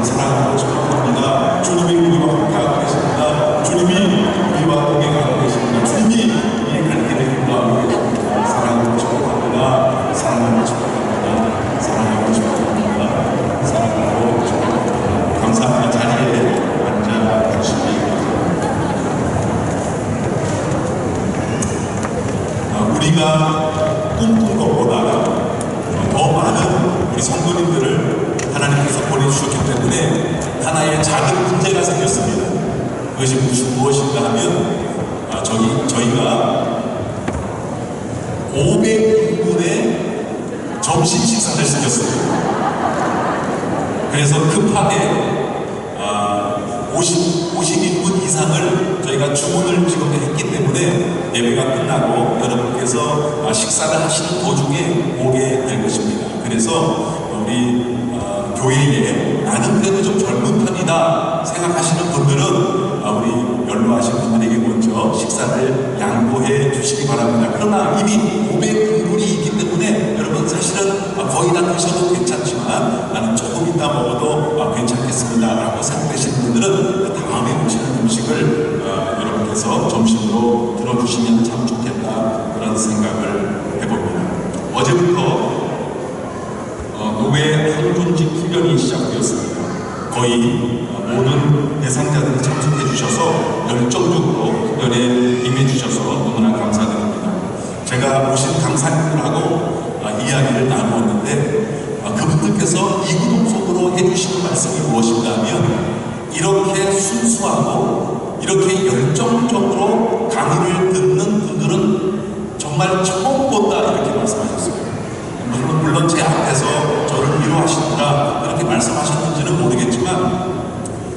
[SPEAKER 3] 사랑하고 축복합니다. 주님이 우리와 함께하고 계십니다. 주님이 우리와 동행하고 계십니다. 주님이 이 갈 길을 인도하고 계십니다. 사랑하고 축복합니다. 사랑하고 축복합니다. 사랑하고 축복합니다. 사랑하고 축복합니다. 감사합니다. 자리에 앉아 주시기 우리가 꿈꾼 것보다 더 많은 우리 성도님들을 하나님께서 보내주셨기 때문에 하나의 작은 문제가 생겼습니다. 그것이 무엇인가 하면 저희가 500인분 때문에 점심 식사를 시켰어요. 그래서 급하게 50인분 이상을 저희가 주문을 지금 했기 때문에 예배가 끝나고 여러분께서 식사를 하시는 도중에 오게 될 것입니다. 그래서 우리 교회에 나는 그래도 좀 젊은 편이다 생각하시는 분들은 우리 연로하신 분들에게 먼저 식사를 양보해 주시기 바랍니다. 그러나 이미 500인분이 있기 때문에 여러분 사실은 거의 다 드셔도 괜찮지만 나는 조금 이따 먹어도 괜찮겠습니다 라고 생각하시는 분들은 그 다음에 오시는 음식을 여러분께서 점심으로 들어주시면 참 좋겠다 그런 생각을 해봅니다. 어제부터 노회 항존직 훈련이 시작되었습니다. 거의 모든 대상자들이 참석해 주셔서 열정적으로 훈련에 임해 주셔서 너무나 감사드립니다. 제가 오신 강사님들하고 이야기를 나누었는데 그분들께서 이구동성으로 해주시는 말씀이 무엇인가 하면 이렇게 순수하고 이렇게 열정적으로 강의를 듣는 분들은 정말 처음 본다 이렇게 말씀하셨어요. 물론 제 앞에서 저를 위로하시느라 그렇게 말씀하셨는지는 모르겠지만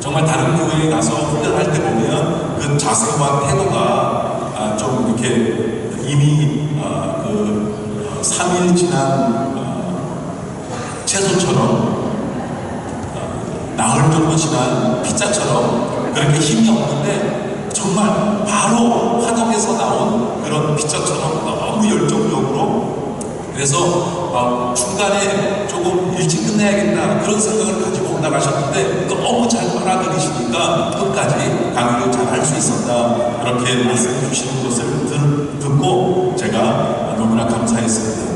[SPEAKER 3] 정말 다른 교회에 가서 훈련할 때 보면 그 자세와 태도가 좀 이렇게 이미 3일 지난 채소처럼 나흘 정도 지난 피자처럼 그렇게 힘이 없는데 정말 바로 화덕에서 나온 그런 피자처럼 너무 열정적으로 그래서 중간에 조금 일찍 끝내야겠다 그런 생각을 가지고 올라가셨는데 너무 잘 빨아들이시니까 끝까지 강의를 잘 할 수 있었다 그렇게 말씀해 주시는 것을 듣고 제가 너무나 감사했습니다.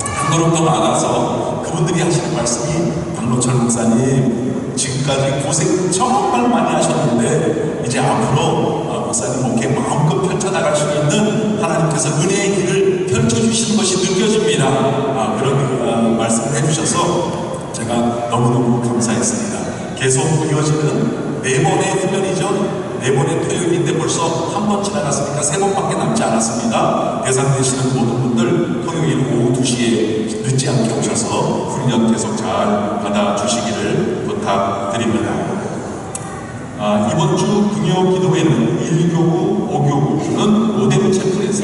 [SPEAKER 3] 한 걸음 더 나아가서 그분들이 하시는 말씀이 박노철 목사님 지금까지 고생 정말 많이 하셨는데 이제 앞으로 목사님 목회 마음껏 펼쳐나갈 수 있는 하나님께서 은혜의 길을 펼쳐주시는 것이 느껴집니다. 그런 말씀을 해주셔서 제가 너무너무 감사했습니다. 계속 이어지는 4번의 훈련이죠. 4번의 토요일인데 벌써 한 번 지나갔으니까 3번밖에 남지 않았습니다. 대상되시는 모든 분들 토요일 오후 2시에 늦지 않게 오셔서 훈련 계속 잘 받아주시기를 부탁드립니다. 이번 주 금요 기도회는 1교구, 5교구는 로뎀 채플에서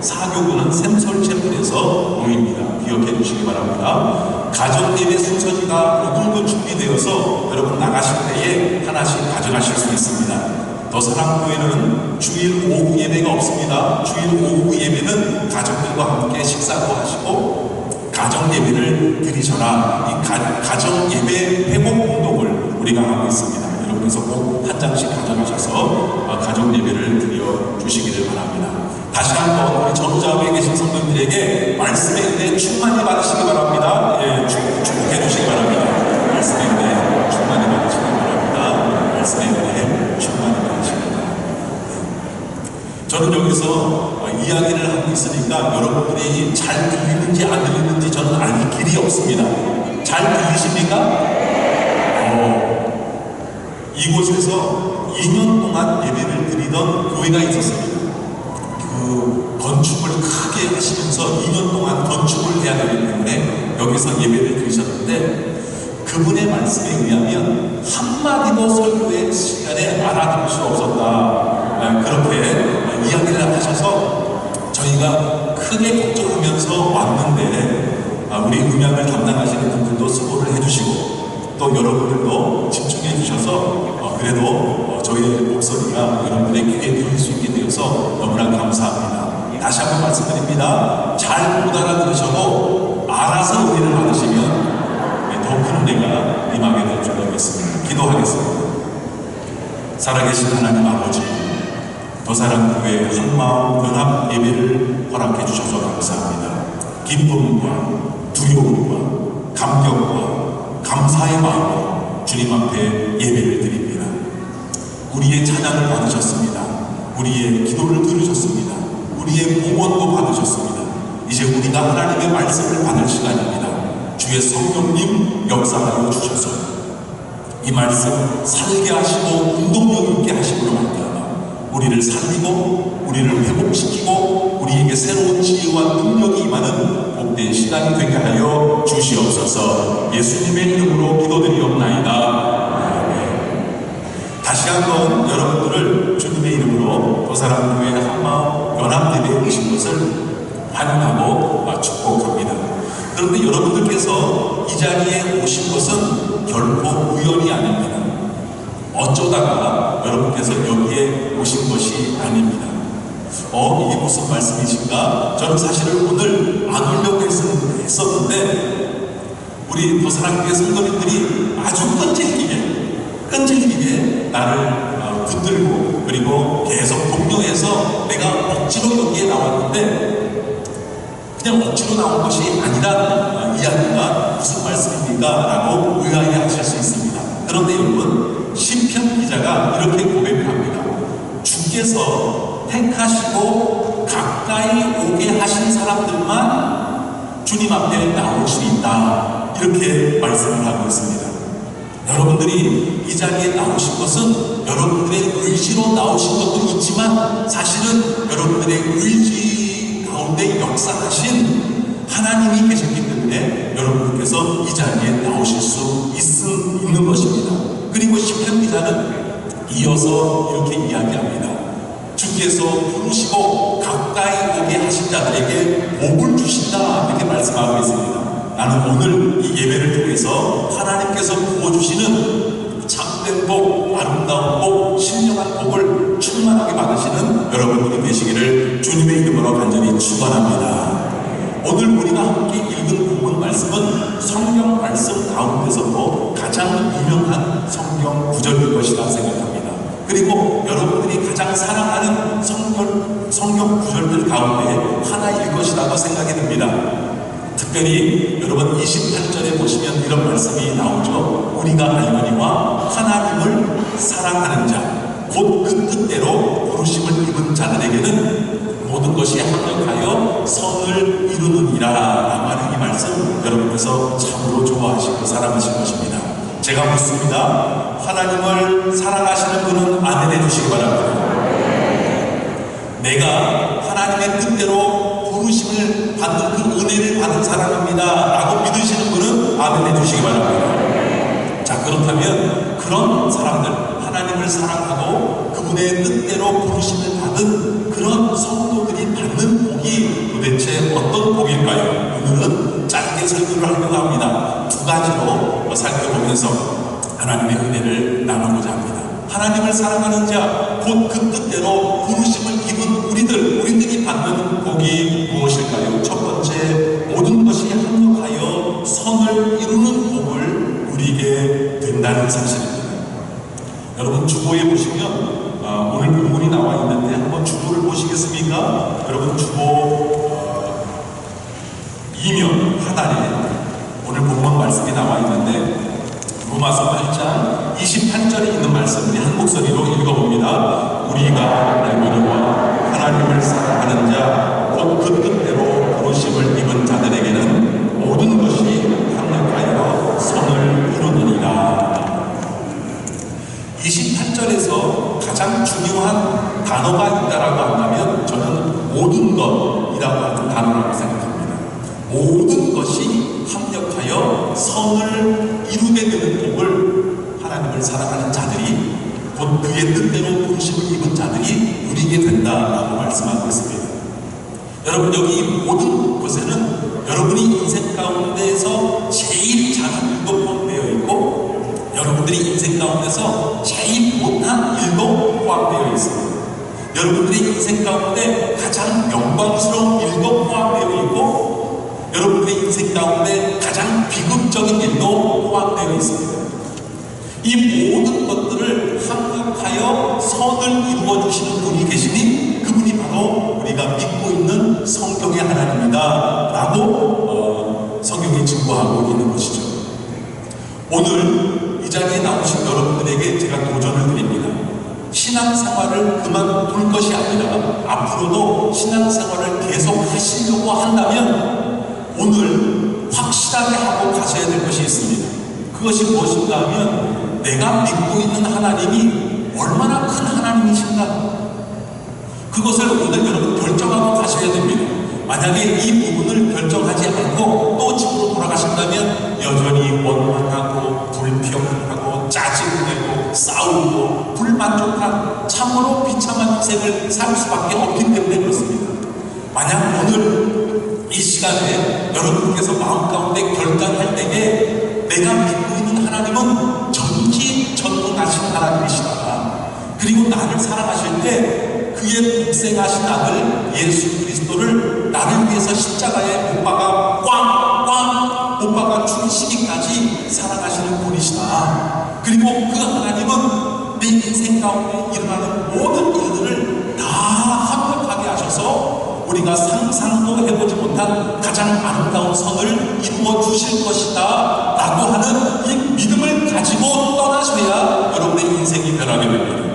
[SPEAKER 3] 4교구는 샘솔 채플에서 모입니다. 기억해 주시기 바랍니다. 가정 예배 순서지가 모든 것 준비되어서 여러분 나가실 때에 하나씩 가져가실 수 있습니다. 더 사랑교회는 주일 오후 예배가 없습니다. 주일 오후 예배는 가족들과 함께 식사도 하시고 가정 예배를 드리셔라. 이 가정 예배 회복 운동을 우리가 하고 있습니다. 여러분께서 꼭 한 장씩 가져가셔서 가정 예배를 드려 주시기를 바랍니다. 다시 한번 우리 전자부에 계신 성도님들에게 말씀의 은혜 충만히 받으시기 바랍니다. 축복해 주시기 바랍니다. 말씀의 은혜 충만히 받으시기 바랍니다. 말씀의 은혜 충만히 받으시기 바랍니다. 저는 여기서 이야기를 하고 있으니까 여러분들이 잘 들리는지 안 들리는지 저는 알 길이 없습니다. 잘 들리십니까? 이곳에서 2년 동안 예배를 드리던 교회가 있었습니다. 그 건축을 크게 하시면서 2년 동안 건축을 해야 되기 때문에 여기서 예배를 드리셨는데 그분의 말씀에 의하면 한마디도 설교의 시간에 알아들을 수 없었다. 그렇게 이야기를 하셔서 저희가 크게 걱정하면서 왔는데 우리 음향을 담당하시는 분들도 수고를 해주시고 또 여러분들도 집중해 주셔서 그래도 저희의 목소리가 여러분의 귀에 들릴 수 있게 되어서 너무나 감사합니다. 다시 한번 말씀드립니다. 잘 못 알아들으셔도 알아서 은혜를 받으시면 더 큰 은혜가 임하게 될 줄 믿습니다. 기도하겠습니다. 살아계신 하나님 아버지, 더사랑교회 한마음 연합 예배를 허락해 주셔서 감사합니다. 기쁨과 두려움과 감격과 감사의 마음으로 주님 앞에 예배를 드립니다. 우리의 찬양을 받으셨습니다. 우리의 기도를 들으셨습니다. 우리의 봉헌도 받으셨습니다. 이제 우리가 하나님의 말씀을 받을 시간입니다. 주의 성령님 역사하여 주셔서 이 말씀 살게 하시고 운동력 있게 하심으로 말미암아 우리를 살리고 우리를 회복시키고 우리에게 새로운 지혜와 능력이 임하는 복된 시간이 되게 하여 주시옵소서. 예수님의 이름으로 기도드리옵나이다. 아멘. 다시 한번 여러분들을 주님의 이름으로 도사랑교회 한마음 연합예배에 오신 것을 환영하고 축복합니다. 그런데 여러분들께서 이 자리에 오신 것은 결코 우연이 아닙니다. 어쩌다가 여러분께서 여기에 오신 것이 아닙니다. 이게 무슨 말씀이신가? 저는 사실은 오늘 안 오려고 했었는데 우리 도사랑교회 성도님들이 아주 끈질기게 나를 붙들고 그리고 계속 독려해서 내가 억지로 여기에 나왔는데 그냥 억지로 나온 것이 아니란 이야기가 무슨 말씀입니까? 라고 의아해하실 수 있습니다. 그런데 여러분, 시편 기자가 이렇게 고백을 합니다. 주께서 택하시고 가까이 오게 하신 사람들만 주님 앞에 나올 수 있다. 이렇게 말씀을 하고 있습니다. 여러분들이 이 자리에 나오신 것은 여러분들의 의지로 나오신 것도 있지만 사실은 여러분들의 의지 가운데 역사하신 하나님이 계셨기 때문에 여러분께서 이 자리에 나오실 수 있는 것입니다. 그리고 시편 기자는 이어서 이렇게 이야기합니다. 주께서 부르시고 가까이 오게 하신 자들에게 복을 주신다. 이렇게 말씀하고 있습니다. 나는 오늘 이 예배를 통해서 하나님께서 부어주시는 참된 복, 아름다운 복, 신령한 복을 충만하게 받으시는 여러분들이 되시기를 주님의 이름으로 간절히 축원합니다. 오늘 우리가 함께 읽은 본문 말씀은 성경 말씀 가운데서도 가장 유명한 성경 구절일 것이라 생각합니다. 그리고 여러분들이 가장 사랑하는 성경 구절들 가운데 하나일 것이라고 생각이 듭니다. 특별히 여러분 28절에 보시면 이런 말씀이 나오죠. 우리가 알거니와 하나님을 사랑하는 자 곧 그 뜻대로 부르심을 입은 자들에게는 모든 것이 합력하여 선을 이루느니라 라고 하는 이 말씀 여러분께서 참으로 좋아하시고 사랑하실 것입니다. 제가 묻습니다. 하나님을 사랑하시는 분은 아멘 해주시기 바랍니다. 내가 하나님의 뜻대로 부르심을 받는 그 은혜를 받은 사람입니다 라고 믿으시는 분은 아멘 해주시기 바랍니다. 자, 그렇다면 그런 사람들, 하나님을 사랑하고 그분의 뜻대로 부르심을 받은 그런 성도들이 받는 복이 도대체 어떤 복일까요? 오늘은 짧게 설교를 하려고 합니다. 두 가지로 살펴보면서 하나님의 은혜를 나누고자 합니다. 하나님을 사랑하는 자, 곧 그 뜻대로 부르심을 입은 우리들이 받는 복이 무엇일까요? 첫 번째, 모든 것이 합력하여 선을 이루는 복을 누리게 된다는 사실입니다. 여러분 주보에 보시면 오늘 본문이 나와 있는데 한번 주보를 보시겠습니까? 여러분 주보 2면 하단에 오늘 본문 말씀이 나와 있는데 로마서 8장 28절에 있는 말씀 우리 한 목소리로 읽어봅니다. 우리가 알거니와 하나님을 사랑하는 자 곧 그 뜻대로 부르심을 입은 자들에게는 모든 것이 합력하여 선을 이루느니라. 28절에서 가장 중요한 단어가 있다라고 한다면 저는 모든 것이라고 하는 단어라고 생각합니다. 모든 것이 합력하여 선을 이루게 되는 복을 하나님을 사랑하는 자들이 곧 그의 뜻대로 부르심을 입은 자들이 누리게 된다라고 말씀하고 있습니다. 여러분 여기 모든 것에는 여러분이 인생 가운데에서 제일 잘한 일도 포함되어 있고 여러분들이 인생 가운데서 제일 못한 일도 포함되어 있습니다. 여러분들이 인생 가운데 가장 영광스러운 일도 포함되어 있고 여러분들의 인생 가운데 가장 비극적인 일도 포함되어 있습니다. 이 모든 것들을 합력하여 선을 이루어주시는 분이 계시니 그분이 바로 우리가 믿고 있는 성경의 하나님이다 라고 성경이 증거하고 있는 것이죠. 오늘 이 자리에 나오신 여러분들에게 제가 도전을 드립니다. 신앙생활을 그만둘 것이 아니라 앞으로도 신앙생활을 계속 하시려고 한다면 오늘 확실하게 하고 가셔야 될 것이 있습니다. 그것이 무엇인가 하면 내가 믿고 있는 하나님이 얼마나 큰 하나님이신가 그것을 오늘 여러분 결정하고 가셔야 됩니다. 만약에 이 부분을 결정하지 않고 또 집으로 돌아가신다면 여전히 원망하고 불평하고 짜증내고 싸우고 불만족한 참으로 비참한 인생을 살 수밖에 없기 때문에 그렇습니다. 만약 오늘 이 시간에 여러분께서 마음 가운데 결단할 때에 내가 믿고 있는 하나님은 전지전능하신 하나님이시다. 그리고 나를 사랑하실 때 그의 복생하신 아들 예수 그리스도를 나를 위해서 십자가에 못 박아 꽝꽝 못 박아 죽이시기까지 사랑하시는 분이시다. 그리고 그 하나님은 내 인생 가운데 일어나는 모든 일들을 다 합력하게 하셔서 우리가 상상도 해보지 못한 가장 아름다운 선을 이루어 주실 것이다 라고 하는 이 믿음을 가지고 떠나셔야 여러분의 인생이 변하게 됩니다.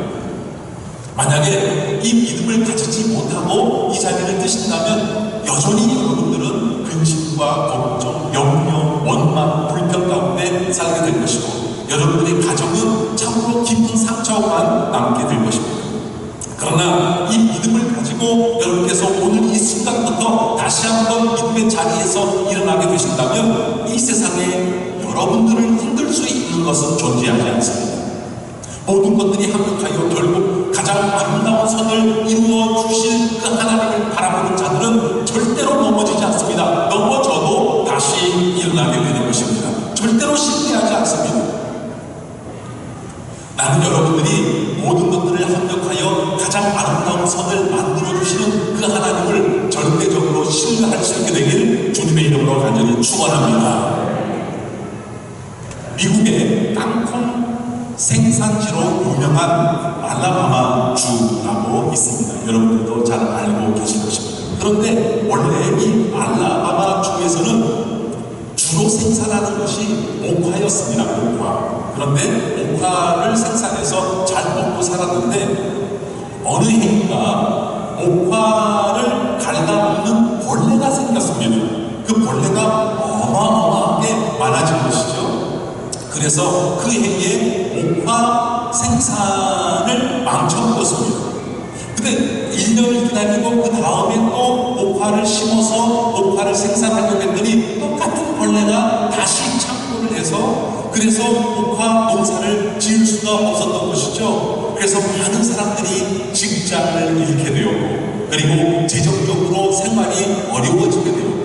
[SPEAKER 3] 만약에 이 믿음을 가지지 못하고 이 자리를 뜨신다면 여전히 여러분들은 근심과 걱정, 염려, 원망, 불평 가운데 살게 될 것이고 여러분들의 가정은 참으로 깊은 상처만 남게 될 것입니다. 그러나 이 믿음을 가지고 여러분께서 오늘 이 순간부터 다시 한번 믿음의 자리에서 일어나게 되신다면 이 세상에 여러분들을 흔들 수 있는 것은 존재하지 않습니다. 모든 것들이 합력하여 결국 가장 아름다운 선을 이루어 주실 그 하나님을 바라보는 자들은 절대로 넘어지지 않습니다. 넘어져도 다시 일어나게 되는 것입니다. 절대로 실패하지 않습니다. 나는 여러분들이 모든 것들을 합력하여 가장 아름다운 선을 만들어 주시는 그 하나님을 절대적으로 신뢰할 수 있게 되길 주님의 이름으로 간절히 축원합니다. 미국의 땅콩 생산지로 유명한 알라바마 주라고 있습니다. 여러분들도 잘 알고 계실 것입니다. 그런데 원래 이 알라바마 주에서는 주로 생산하는 것이 옥화였습니다. 옥화. 그런데 옥화를 생산해서 잘 먹고 살았는데 어느 해인가 옥화를 갉아먹는 벌레가 생겼습니다. 그 벌레가 어마어마하게 많아진 것이죠. 그래서 그 해에 옥화 생산을 망쳐먹었습니다. 근데 1년을 기다리고 그 다음에 또 옥화를 심어서 옥화를 생산하려고 했더니 똑같은 벌레가 다시 창고를 해서 그래서 옥화 농사를 지을 수가 없었던 것이죠. 그래서 많은 사람들이 직장을 잃게 되었고 그리고 재정적으로 생활이 어려워지게 되었고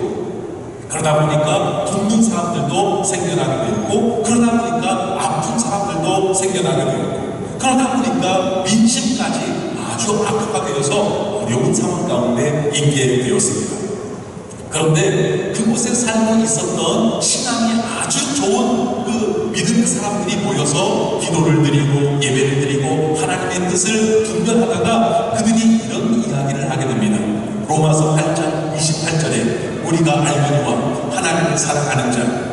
[SPEAKER 3] 그러다 보니까 굶는 사람들도 생겨나게 되었고 그러다 보니까 아픈 사람들도 생겨나게 되었고 그러다 보니까 민심까지 아주 악화가 되어서 어려운 상황 가운데 있게 되었습니다. 그런데 그곳에 살고 있었던 신앙이 아주 좋은 그 믿음의 사람들이 모여서 기도를 드리고 예배를 드리고 하나님의 뜻을 분별하다가 그들이 이런 이야기를 하게 됩니다. 로마서 8장 28절에 우리가 알거니와 하나님을 사랑하는 자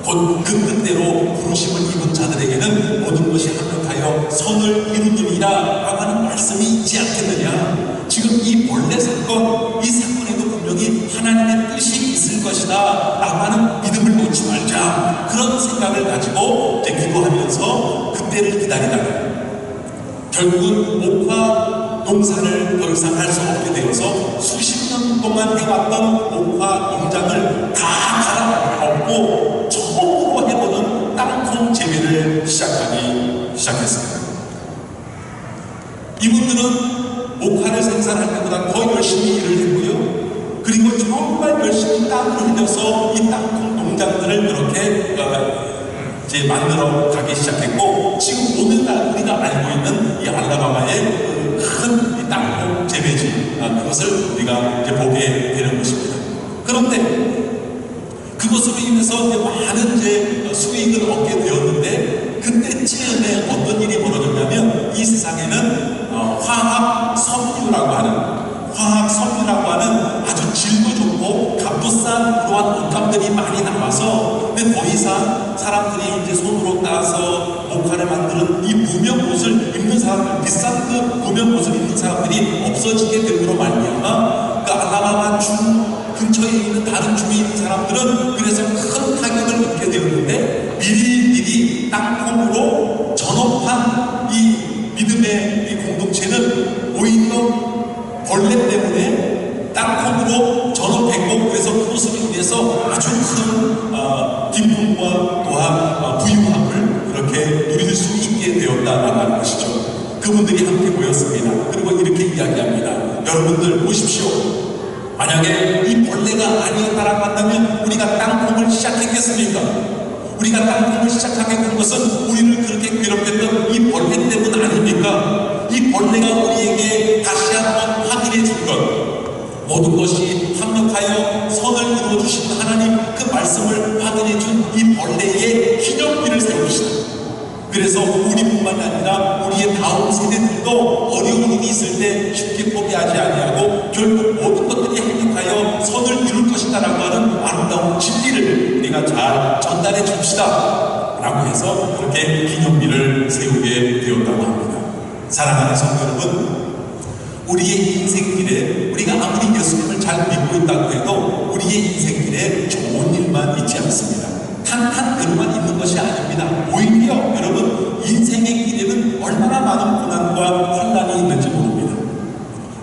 [SPEAKER 3] 곧 그 뜻대로 부르심을 입은 자들에게는 모든 것이 합력하여 선을 이루느니라 라고 하는 말씀이 있지 않겠느냐. 지금 이 벌레 사건, 이 사건에도 분명히 하나님의 뜻이 있을 것이다 라고 하는 믿음을 놓지 말자. 그런 생각을 가지고 이제 기도하면서 그때를 기다리다가 결국은 옥화 농사를 더 이상 할 수 없게 되어서 수십 년 동안 해왔던 옥화 농장을 다 갈아엎고 처음으로 해보는 땅콩 재배를 시작했습니다. 이분들은 옥화를 생산할 때보다 더 열심히 일을 했고요. 그리고 정말 열심히 땀을 흘려서 이 땅콩 농장들을 그렇게 이제 만들어 가기 시작했고 지금 오늘날 우리가 알고 있는 이 알라바마의 큰 땅콩 재배지 그것을 우리가 이제 보게 되는 것입니다. 그런데 그것으로 인해서 많은 이제 수익을 얻게 되었는데 그때쯤에 어떤 일이 벌어졌냐면 이 세상에는 화학 섬유라고 하는 아주 질도 좋고 값도 싼 그러한 옷감들이 많이 나와서 근데 더 이상 사람들이 이제 손으로 따서 목화를 만드는 이 무명 옷을 입는 사람들 비싼 그 무명 옷을 입는 사람들이 없어지게 됨으로 말미암아 그 알라바마 주 근처에 있는 다른 주에 있는 사람들은 그래서 큰 타격을 입게 되었는데 미리 땅콩으로 전업한 이 믿음의 이 공동체는 오히려 벌레 때문에 땅콩으로 전업 되었습니다. 그리고 이렇게 이야기합니다. 여러분들 보십시오. 만약에 이 벌레가 아니었다라고 한다면 우리가 땅콩을 시작했겠습니까? 우리가 땅콩을 시작하게 된 것은 우리를 그렇게 괴롭혔던 이 벌레 때문 아닙니까? 이 벌레가 우리에게 다시 한번 확인해 준 것, 모든 것이 합력하여 선을 이루어주신 하나님 그 말씀을 확인해 준 이 벌레의 기념비를 세우시다. 그래서 우리뿐만이 아니라 우리의 다음 세대들도 어려운 일이 있을 때 쉽게 포기하지 아니하고 결국 모든 것들이 합력하여 선을 이룰 것이다 라고 하는 아름다운 진리를 우리가 잘 전달해 줍시다 라고 해서 그렇게 기념비를 세우게 되었다고 합니다. 사랑하는 성도 여러분, 우리의 인생길에 우리가 아무리 예수님을 잘 믿고 있다고 해도 우리의 인생길에 좋은 일만 있지 않습니다. 탄탄대로만 있는 것이 아닙니다. 오히려 여러분, 인생의 길에는 얼마나 많은 고난과 환난이 있는지 모릅니다.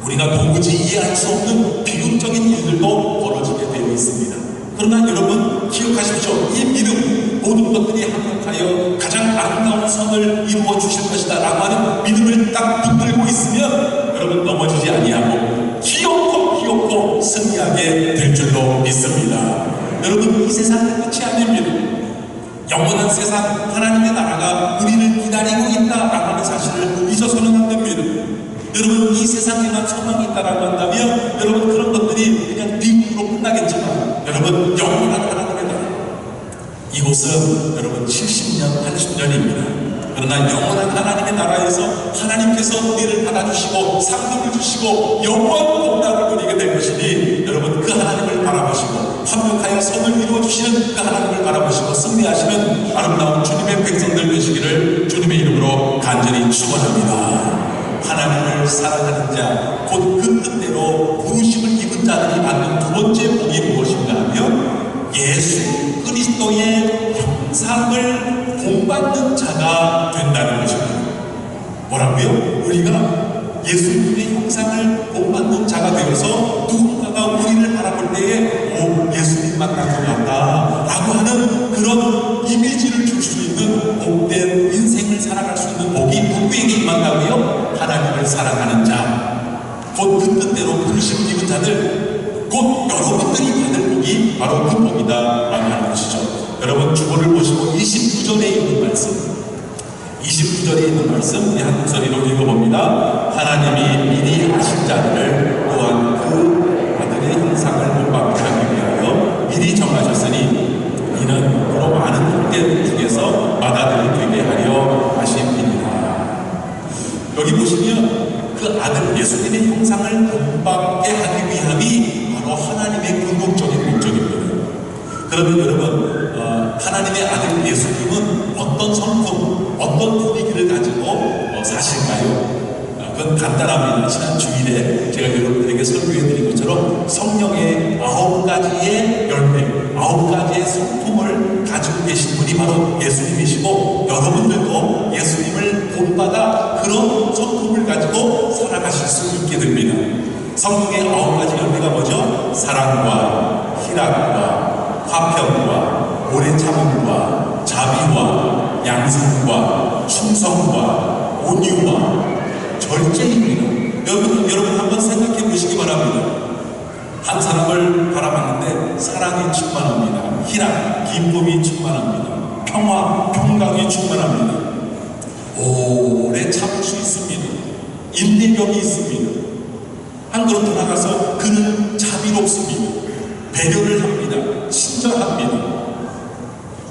[SPEAKER 3] 우리가 도무지 이해할 수 없는 비극적인 일들도 벌어지게 되어 있습니다. 그러나 여러분 기억하십시오. 이 믿음, 모든 것들이 합력하여 가장 아름다운 선을 이루어 주실 것이다 라고 하는 믿음을 딱 붙들고 있으면 여러분 넘어지지 아니하고 기어코 승리하게 될 줄로 믿습니다. 여러분, 이 세상은 끝이 아닙니다. 영원한 세상 하나님의 나라가 우리를 기다리고 있다라고 하는 사실을 잊어서는 안 됩니다. 여러분, 이 세상에만 소망이 있다라고 한다면 여러분 그런 것들이 그냥 비극으로 끝나겠지만 여러분 영원한 하나님의 나라, 이곳은 여러분 70년, 80년입니다. 그러나 영원한 하나님의 나라에서 하나님께서 우리를 받아주시고 상급을 주시고 영원 복락을 누리게 될 것이니 여러분 그 하나님을 바라보시고 합력하여 선을 이루어주시는 그 하나님을 바라보시고 승리하시는 아름다운 주님의 백성들 되시기를 주님의 이름으로 간절히 축원합니다. 하나님을 사랑하는 자, 곧 그 뜻대로 부르심을 입은 자들이 받는 두 번째 복이 무엇인가 하면 예수 그리스도의 형상을 본받는 자가 된다는 것입니다. 뭐라고요? 우리가 예수님의 형상을 본받는 자가 되어서 누군가가 우리를 바라볼 때에 예수님 만난 것 같다 라고 하는 그런 이미지를 줄 수 있는 복된 인생을 살아갈 수 있는 복이 누구에게 임한다고요? 하나님을 사랑하는 자, 곧 그 뜻대로 부르심을 입은 자들, 곧 여러분들이 받을 복이 바로 그 복이다 라고 하는 것이죠. 여러분 주보를 보시고 29절에 있는 말씀, 29절에 있는 말씀 우리 한 목소리로 읽어봅니다. 하나님이 미리 아신 자들을 또한 그 아들의 형상을 본받게 하기 위하여 미리 정하셨으니 이는 그로 많은 형제들 중에서 맏아들이 되게 하려 하심이니라. 여기 보시면 그 아들 예수님의 형상을 본받게 하기 위함이 바로 하나님의 궁극적인 목적입니다. 그러면 여러분 하나님의 아들 예수님은 어떤 성품, 어떤 분위기를 가지고 사실까요? 그건 간단합니다. 지난 주일에 제가 여러분들에게 설교해드린 것처럼 성령의 9가지의 열매, 9가지의 성품을 가지고 계신 분이 바로 예수님이시고 여러분들도 예수님을 본받아 그런 성품을 가지고 살아가실 수 있게 됩니다. 성령의 9가지 열매가 뭐죠? 사랑과 희락과 화평과 오래 참음과 자비와 양선과 충성과 온유와 절제입니다. 여러분 한번 생각해 보시기 바랍니다. 한 사람을 바라봤는데 사랑이 충만합니다. 희락, 기쁨이 충만합니다. 평화, 평강이 충만합니다. 오래 참을 수 있습니다. 인내력이 있습니다. 한 걸음 더 나가서 그는 자비롭습니다. 배려를 합니다. 친절합니다.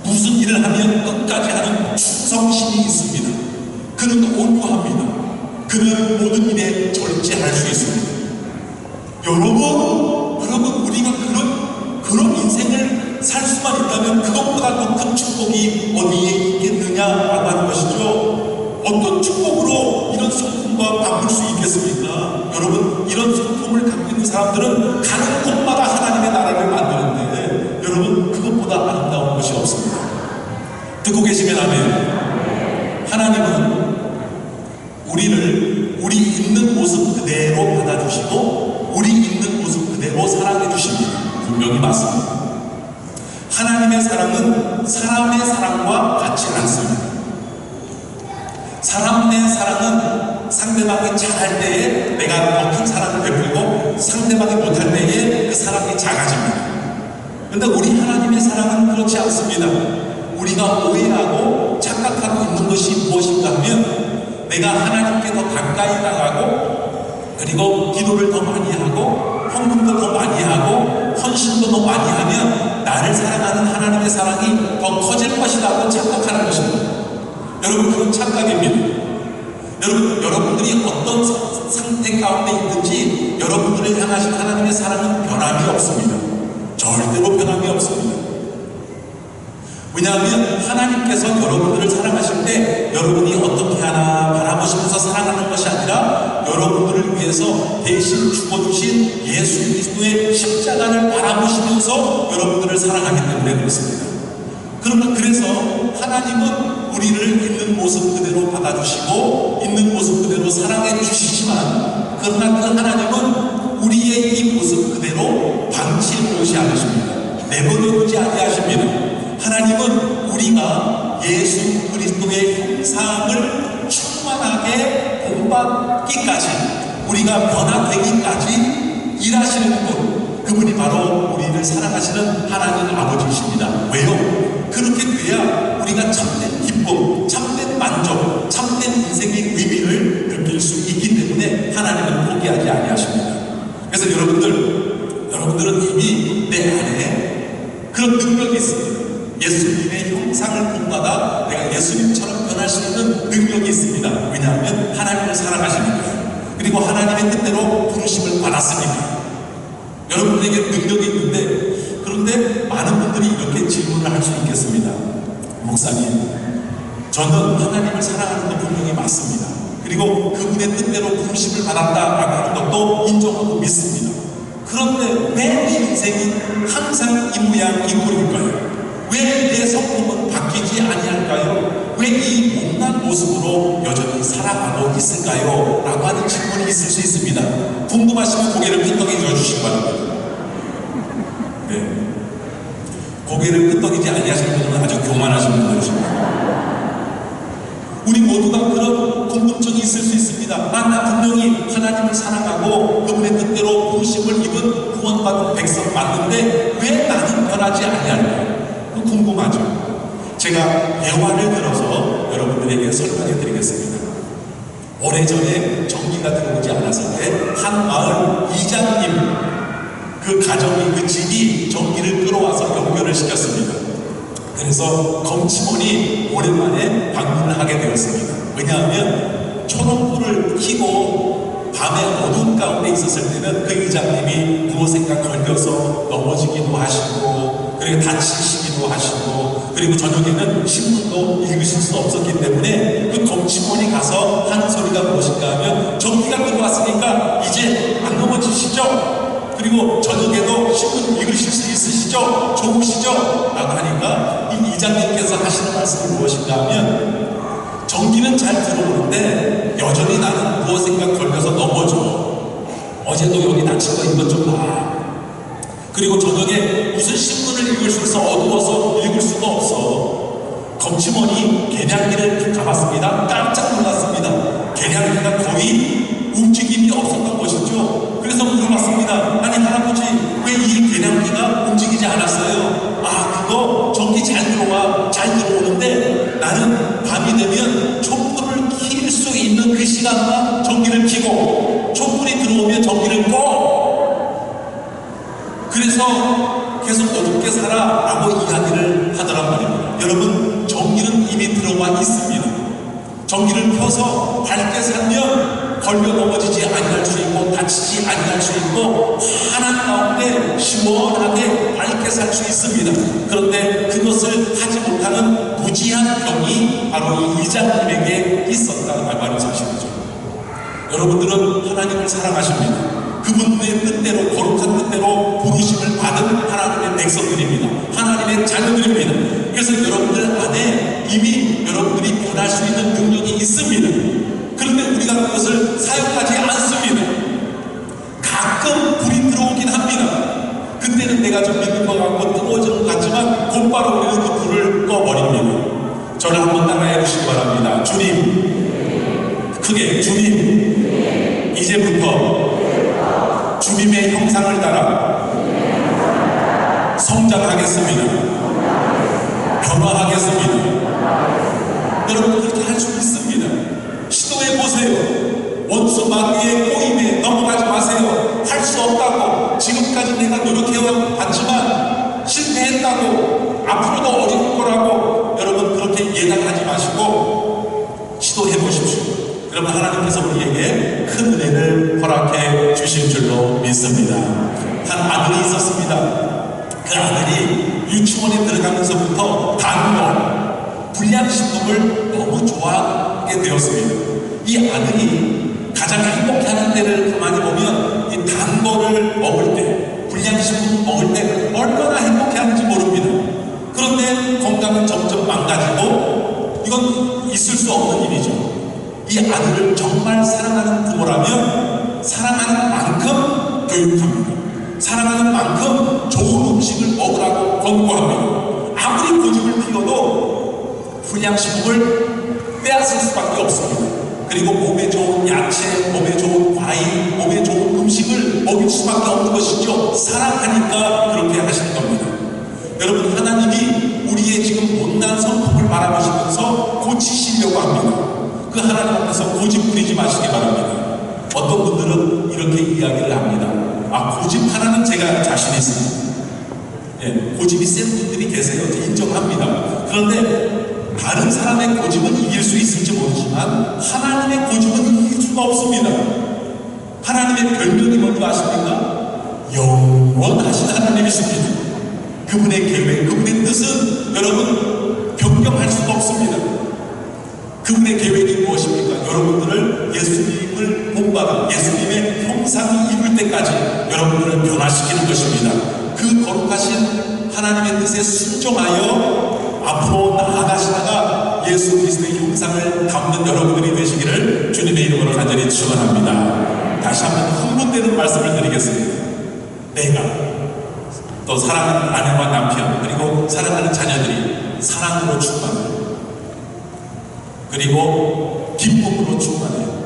[SPEAKER 3] 무슨 일을 하면 끝까지 하는 충성심이 있습니다. 그는 온유합니다. 그는 모든 일에 절제할 수 있습니다. 여러분 우리가 그런 인생을 살 수만 있다면 그것보다 더 큰 축복이 어디에 있겠느냐라고 하는 것이죠. 어떤 축복으로 이런 성품과 바꿀 수 있겠습니까? 여러분 이런 성품을 갖고 있는 사람들은 가는 곳마다 하나님의 나라를 만드는데 여러분 그것보다 아름다운 것이 없습니다. 듣고 계시면 아멘. 하나님은 우리를 우리 있는 모습 그대로 받아주시고 우리 있는 모습 그대로 사랑해 주십니다. 분명히 맞습니다. 하나님의 사랑은 사람의 사랑과 같지 않습니다. 사람의 사랑은 상대방이 잘할 때에 내가 더 큰 사랑을 베풀고 상대방이 못할 때에 그 사랑이 작아집니다. 그런데 우리 하나님의 사랑은 그렇지 않습니다. 우리가 오해하고 착각하고 있는 것이 무엇인가 하면 내가 하나님께 더 가까이 나가고 그리고 기도를 더 많이 하고 헌금도 더 많이 하고 헌신도 더 많이 하면 나를 사랑하는 하나님의 사랑이 더 커질 것이라고 착각하는 것입니다. 여러분, 그런 착각입니다. 여러분들이 어떤 상태 가운데 있든지 여러분들을 향하신 하나님의 사랑은 변함이 없습니다. 절대로 변함이 없습니다. 왜냐하면 하나님께서 여러분들을 사랑하실 때 여러분이 어떻게 하나 바라보시면서 사랑하는 것이 아니라 여러분들을 위해서 대신 죽어주신 예수 그리스도의 십자가를 바라보시면서 여러분들을 사랑하기 때문에 그렇습니다. 그래서 하나님은 우리를 있는 모습 그대로 받아주시고 있는 모습 그대로 사랑해 주시지만 그러나 그 하나님은 우리의 이 모습 그대로 방치해 놓으시 않으십니다. 내버려 두지 아니하십니다. 하나님은 우리가 예수 그리스도의 형상을 충만하게 본받기까지 우리가 변화되기까지 일하시는 분, 그분이 바로 우리를 사랑하시는 하나님 아버지이십니다. 왜요? 그렇게 돼야 우리가 참된 기쁨, 참된 만족, 참된 인생의 의미를 느낄 수 있기 때문에 하나님은 포기하지 아니하십니다. 그래서 여러분들은 이미 내 안에 그런 능력이 있습니다. 예수님의 형상을 본받아 내가 예수님처럼 변할 수 있는 능력이 있습니다. 왜냐하면 하나님을 사랑하시니까요. 그리고 하나님의 뜻대로 부르심을 받았으니까. 여러분들에게 능력이 있는데, 그런데 많은 분들이 이렇게 질문을 할 수 있겠습니다. 목사님, 저는 하나님을 사랑하는 것 분명히 맞습니다. 그리고 그분의 뜻대로 부르심을 받았다라고 하는 것도 인정하고 믿습니다. 그런데 왜 내 인생이 항상 이 모양 이 꼴일까요? 왜 내 성품은 바뀌지 아니할까요? 왜 이 못난 모습으로 여전히 살아가고 있을까요? 라고 하는 질문이 있을 수 있습니다. 궁금하시면 고개를 끄덕여 주시기 바랍니다. 네. 고개를 끄덕이지 아니하시는 분은 아주 교만하신 분들이십니다. 우리 모두가 그런 궁금증이 있을 수 있습니다. 나 분명히 하나님을 사랑하고 그분의 뜻대로 부르심을 입은 구원받은 백성 맞는데 왜 나는 변하지 아니할까요? 궁금하죠? 제가 예화를 들어서 여러분들에게 설명해 드리겠습니다. 오래전에 전기가 들어오지 않았을 때 한 마을 이장님 그 가정이 그 집이 전기를 끌어와서 연결을 시켰습니다. 그래서 검침원이 오랜만에 방문을 하게 되었습니다. 왜냐하면 초롱불을 켜고 밤에 어두운 가운데 있었을 때는 그 이장님이 무엇인가 걸려서 넘어지기도 하시고 그리고 다치시기도 하시고 그리고 저녁에는 신문도 읽으실 수 없었기 때문에 그 검침원이 가서 하는 소리가 무엇인가 하면 전기가 들어왔으니까 이제 안 넘어지시죠? 그리고 저녁에도 신문 읽으실 수 있으시죠? 좋으시죠? 라고 하니까 이 이장님께서 하시는 말씀이 무엇인가 하면 전기는 잘 들어오는데 여전히 나는 무엇인가 걸려서 넘어져. 어제도 여기 다친 거 이것 좀 봐. 그리고 저녁에 무슨 신문을 읽을 수 있어 어두워서 읽을 수가 없어. 검침원이 개냥기를 가봤습니다. 깜짝 놀랐습니다. 개냥기가 거의 움직임이 없었던 것이죠. 그래서 물어봤습니다. 아니 할아버지 왜 이 개냥기가 움직이지 않았어요? 아 그거 전기 잘 들어오는데 나는 밤이 되면 촛불을 킬 수 있는 그 시간만 전기를 켜고 촛불이 들어오면 전기를 꺼. 그래서 계속 어둡게 살아 라고 이야기를 하더란 말입니다. 여러분 전기는 이미 들어와 있습니다. 전기를 켜서 밝게 살면 걸려 넘어지지 아니할 수 있고 다치지 아니할 수 있고 환한 가운데 시원하게 밝게 살 수 있습니다. 그런데 그것을 하지 못하는 무지한 병이 바로 이 이장님에게 있었다는 말이 사실이죠. 여러분들은 하나님을 사랑하십니다. 그분의 뜻대로 거룩한 뜻대로 부르심을 받은 하나님의 백성들입니다. 하나님의 자녀들입니다. 그래서 여러분들 안에 이미 여러분들이 변할 수 있는 능력이 있습니다. 그런데 우리가 그것을 사용하지 않습니다. 가끔 불이 들어오긴 합니다. 그때는 내가 좀 믿는 것 같고 뜨거워지는 것 같지만 곧바로 우리는 그 불을 꺼버립니다. 저를 한번 따라해 주시기 바랍니다. 주님, 크게 주님, 이제부터 주님의 형상을 따라 성장하겠습니다. 변화하겠습니다. 여러분 그렇게 할 수 있습니다. 시도해 보세요. 원수 마귀의 꼬임에 넘어가지 마세요. 할 수 없다고, 지금까지 내가 노력해 봤지만 실패했다고, 앞으로도 어려울 거라고 여러분 그렇게 예단하지 마시고 시도해 보십시오. 그러면 하나님께서 우리에게 큰 은혜를 허락해 주실 줄로 믿습니다. 한 아들이 있었습니다. 그 아들이 유치원에 들어가면서부터 단 거, 불량식품을 너무 좋아하게 되었습니다. 이 아들이 가장 행복해하는 때를 가만히 보면 이 단 거를 먹을 때, 불량식품 먹을 때 얼마나 행복해하는지 모릅니다. 그런데 건강은 점점 망가지고 이건 있을 수 없는 일이죠. 이 아들을 정말 사랑하는 부모라면 사랑하는 만큼 교육합니다. 사랑하는 만큼 좋은 음식을 먹으라고 권고합니다. 아무리 고집을 피워도 불량식품을 빼앗을 수밖에 없습니다. 그리고 몸에 좋은 야채, 몸에 좋은 과일, 몸에 좋은 음식을 먹일 수밖에 없는 것이죠. 사랑하니까 그렇게 하시는 겁니다. 여러분, 하나님이 우리의 지금 못난 성품을 바라보시면서 고치시려고 합니다. 그 하나님 앞에서 고집 부리지 마시기 바랍니다. 어떤 분들은 이렇게 이야기를 합니다. 아, 고집 하나는 제가 자신 있습니다. 예, 고집이 센 분들이 계세요. 인정합니다. 그런데 다른 사람의 고집은 이길 수 있을지 모르지만 하나님의 고집은 이길 수가 없습니다. 하나님의 별명이 뭔지 아십니까? 영원하신 하나님이십니다. 그분의 계획, 그분의 뜻은 여러분 변경할 수가 없습니다. 그분의 계획이 무엇입니까? 여러분들을 예수님을 본받아 예수님의 형상이 이룰 때까지 여러분들을 변화시키는 것입니다. 그 거룩하신 하나님의 뜻에 순종하여 앞으로 나아가시다가 예수 그리스도의 형상을 담는 여러분들이 되시기를 주님의 이름으로 간절히 축원합니다. 다시 한번 흥분되는 말씀을 드리겠습니다. 내가 또 사랑하는 아내와 남편 그리고 사랑하는 자녀들이 사랑으로 충만해요. 그리고 기쁨으로 충만해요.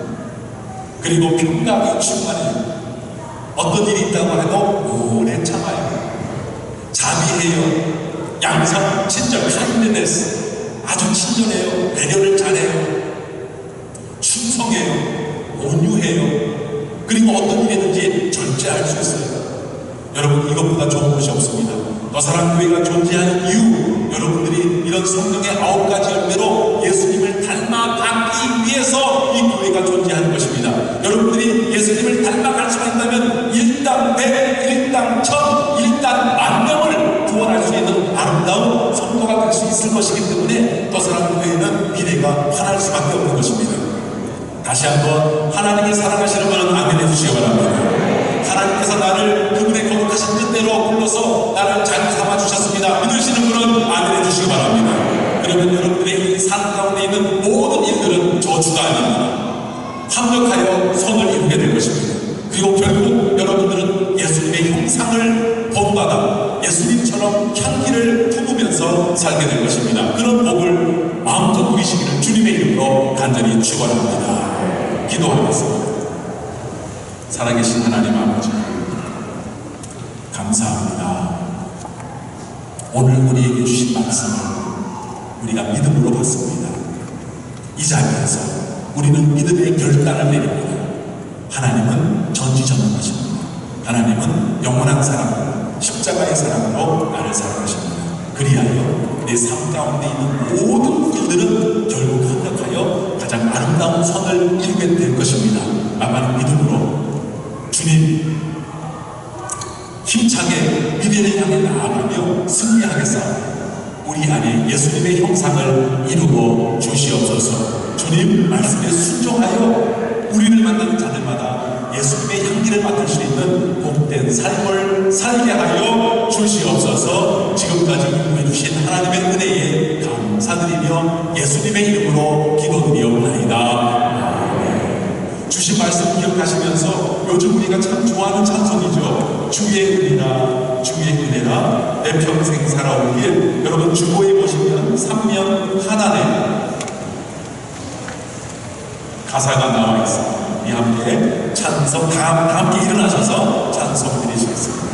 [SPEAKER 3] 그리고 평강이 충만해요. 어떤 일이 있다고 해도 오래 참아요. 자비해요. 양성, 친절, kindness, 아주 친절해요. 배려를 잘해요. 충성해요. 온유해요. 그리고 어떤 일이든지 절제할 수 있어요. 여러분, 이것보다 좋은 것이 없습니다. 너사랑교회가 존재하는 이유, 여러분들이 이런 성령의 9가지 열매로 예수님을 닮아가기 위해서 이 교회가 존재하는 것입니다. 여러분들이 예수님을 닮아갈 수가 있다면 1당 100, 1당 1000, 1당 10,000명을 구원할 수 있는 아름다운 성도가 될 수 있을 것이기 때문에 너사랑교회는 미래가 환할 수밖에 없는 것입니다. 다시 한번 하나님을 사랑하시는 분은 아멘 해주시기 바랍니다. 하나님께서 나를 그분의 거룩하신 뜻대로 불러서 나를 자녀 삼아주셨습니다. 믿으시는 분은 아멘 해주시기 바랍니다. 그러면 여러분들의 이 삶 가운데 있는 모든 일들은 저주가 아닙니다. 합력하여 선을 이루게 될 것입니다. 그리고 결국 여러분들은 예수님의 형상을 본받아 예수님처럼 향기를 품으면서 살게 될 것입니다. 그런 복을 마음껏 누리시기를 주님의 이름으로 간절히 축원합니다. 기도하겠습니다. 살아계신 하나님 아버지, 감사합니다. 오늘 우리에게 주신 말씀을 우리가 믿음으로 받습니다. 이 자리에서 우리는 믿음의 결단을 내립니다. 하나님은 전지전능하십니다. 하나님은 영원한 사랑, 십자가의 사랑으로 나를 사랑하십니다. 그리하여 내 삶 가운데 있는 모든 일들은 결국 합력하여 가장 아름다운 선을 이루게 될 것입니다. 나만의 믿음으로 주님 힘차게 미래를 향해 나아가며 승리하겠사옵니다. 우리 안에 예수님의 형상을 이루고 주시옵소서. 주님 말씀에 순종하여 우리를 만나는 자들마다 예수님의 향기를 맡을 수 있는 복된 삶을 살게 하여 주시옵소서. 지금까지 인도해 주신 하나님의 은혜에 감사드리며 예수님의 이름으로 기도드리옵나이다. 주신 말씀 기억하시면서 요즘 우리가 참 좋아하는 찬송이죠. 주의 은혜라 주의 은혜라 내 평생 살아오길. 여러분 주보에 보시면 3면 하나네 가사가 나와 있습니다. 우리 함께 찬송 다 함께 일어나셔서 찬송 드리시겠습니다.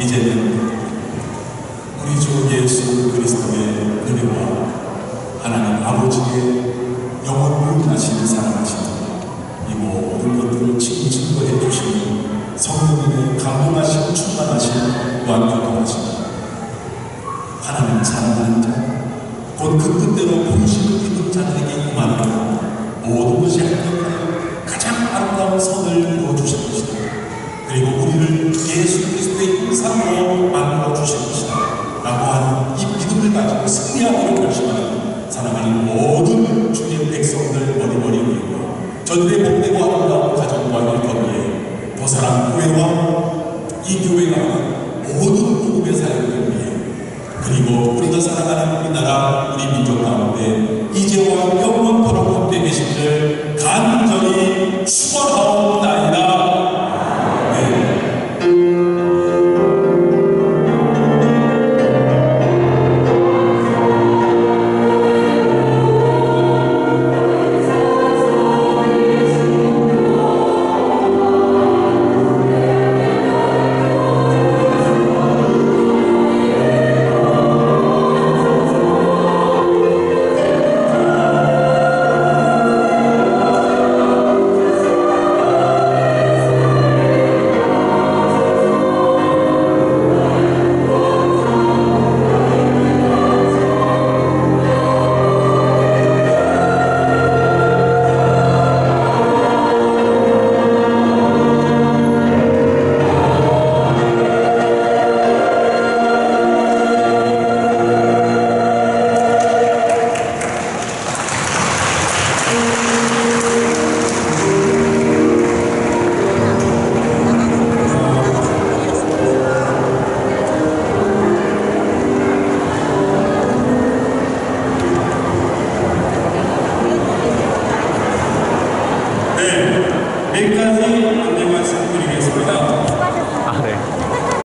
[SPEAKER 3] 이제는 우리 주실 것이다. 그리고 우리를 예수 그리스도의 형상으로 만들어 주실 것이다. 라고 하는 이 믿음을 가지고 승리하기로 결심하는 사랑하는 모든 주의 백성들 머리머리 위에와 저들의 복되고 아름다운 가정과 일터위에 도사랑교회와 이 교회가 모든 복음의 사역을 위해 그리고 우리가 살아가는 우리나라 우리 민족 가운데 이제와 영원토록 함께 계시기를 간절히 축원하옵나이다.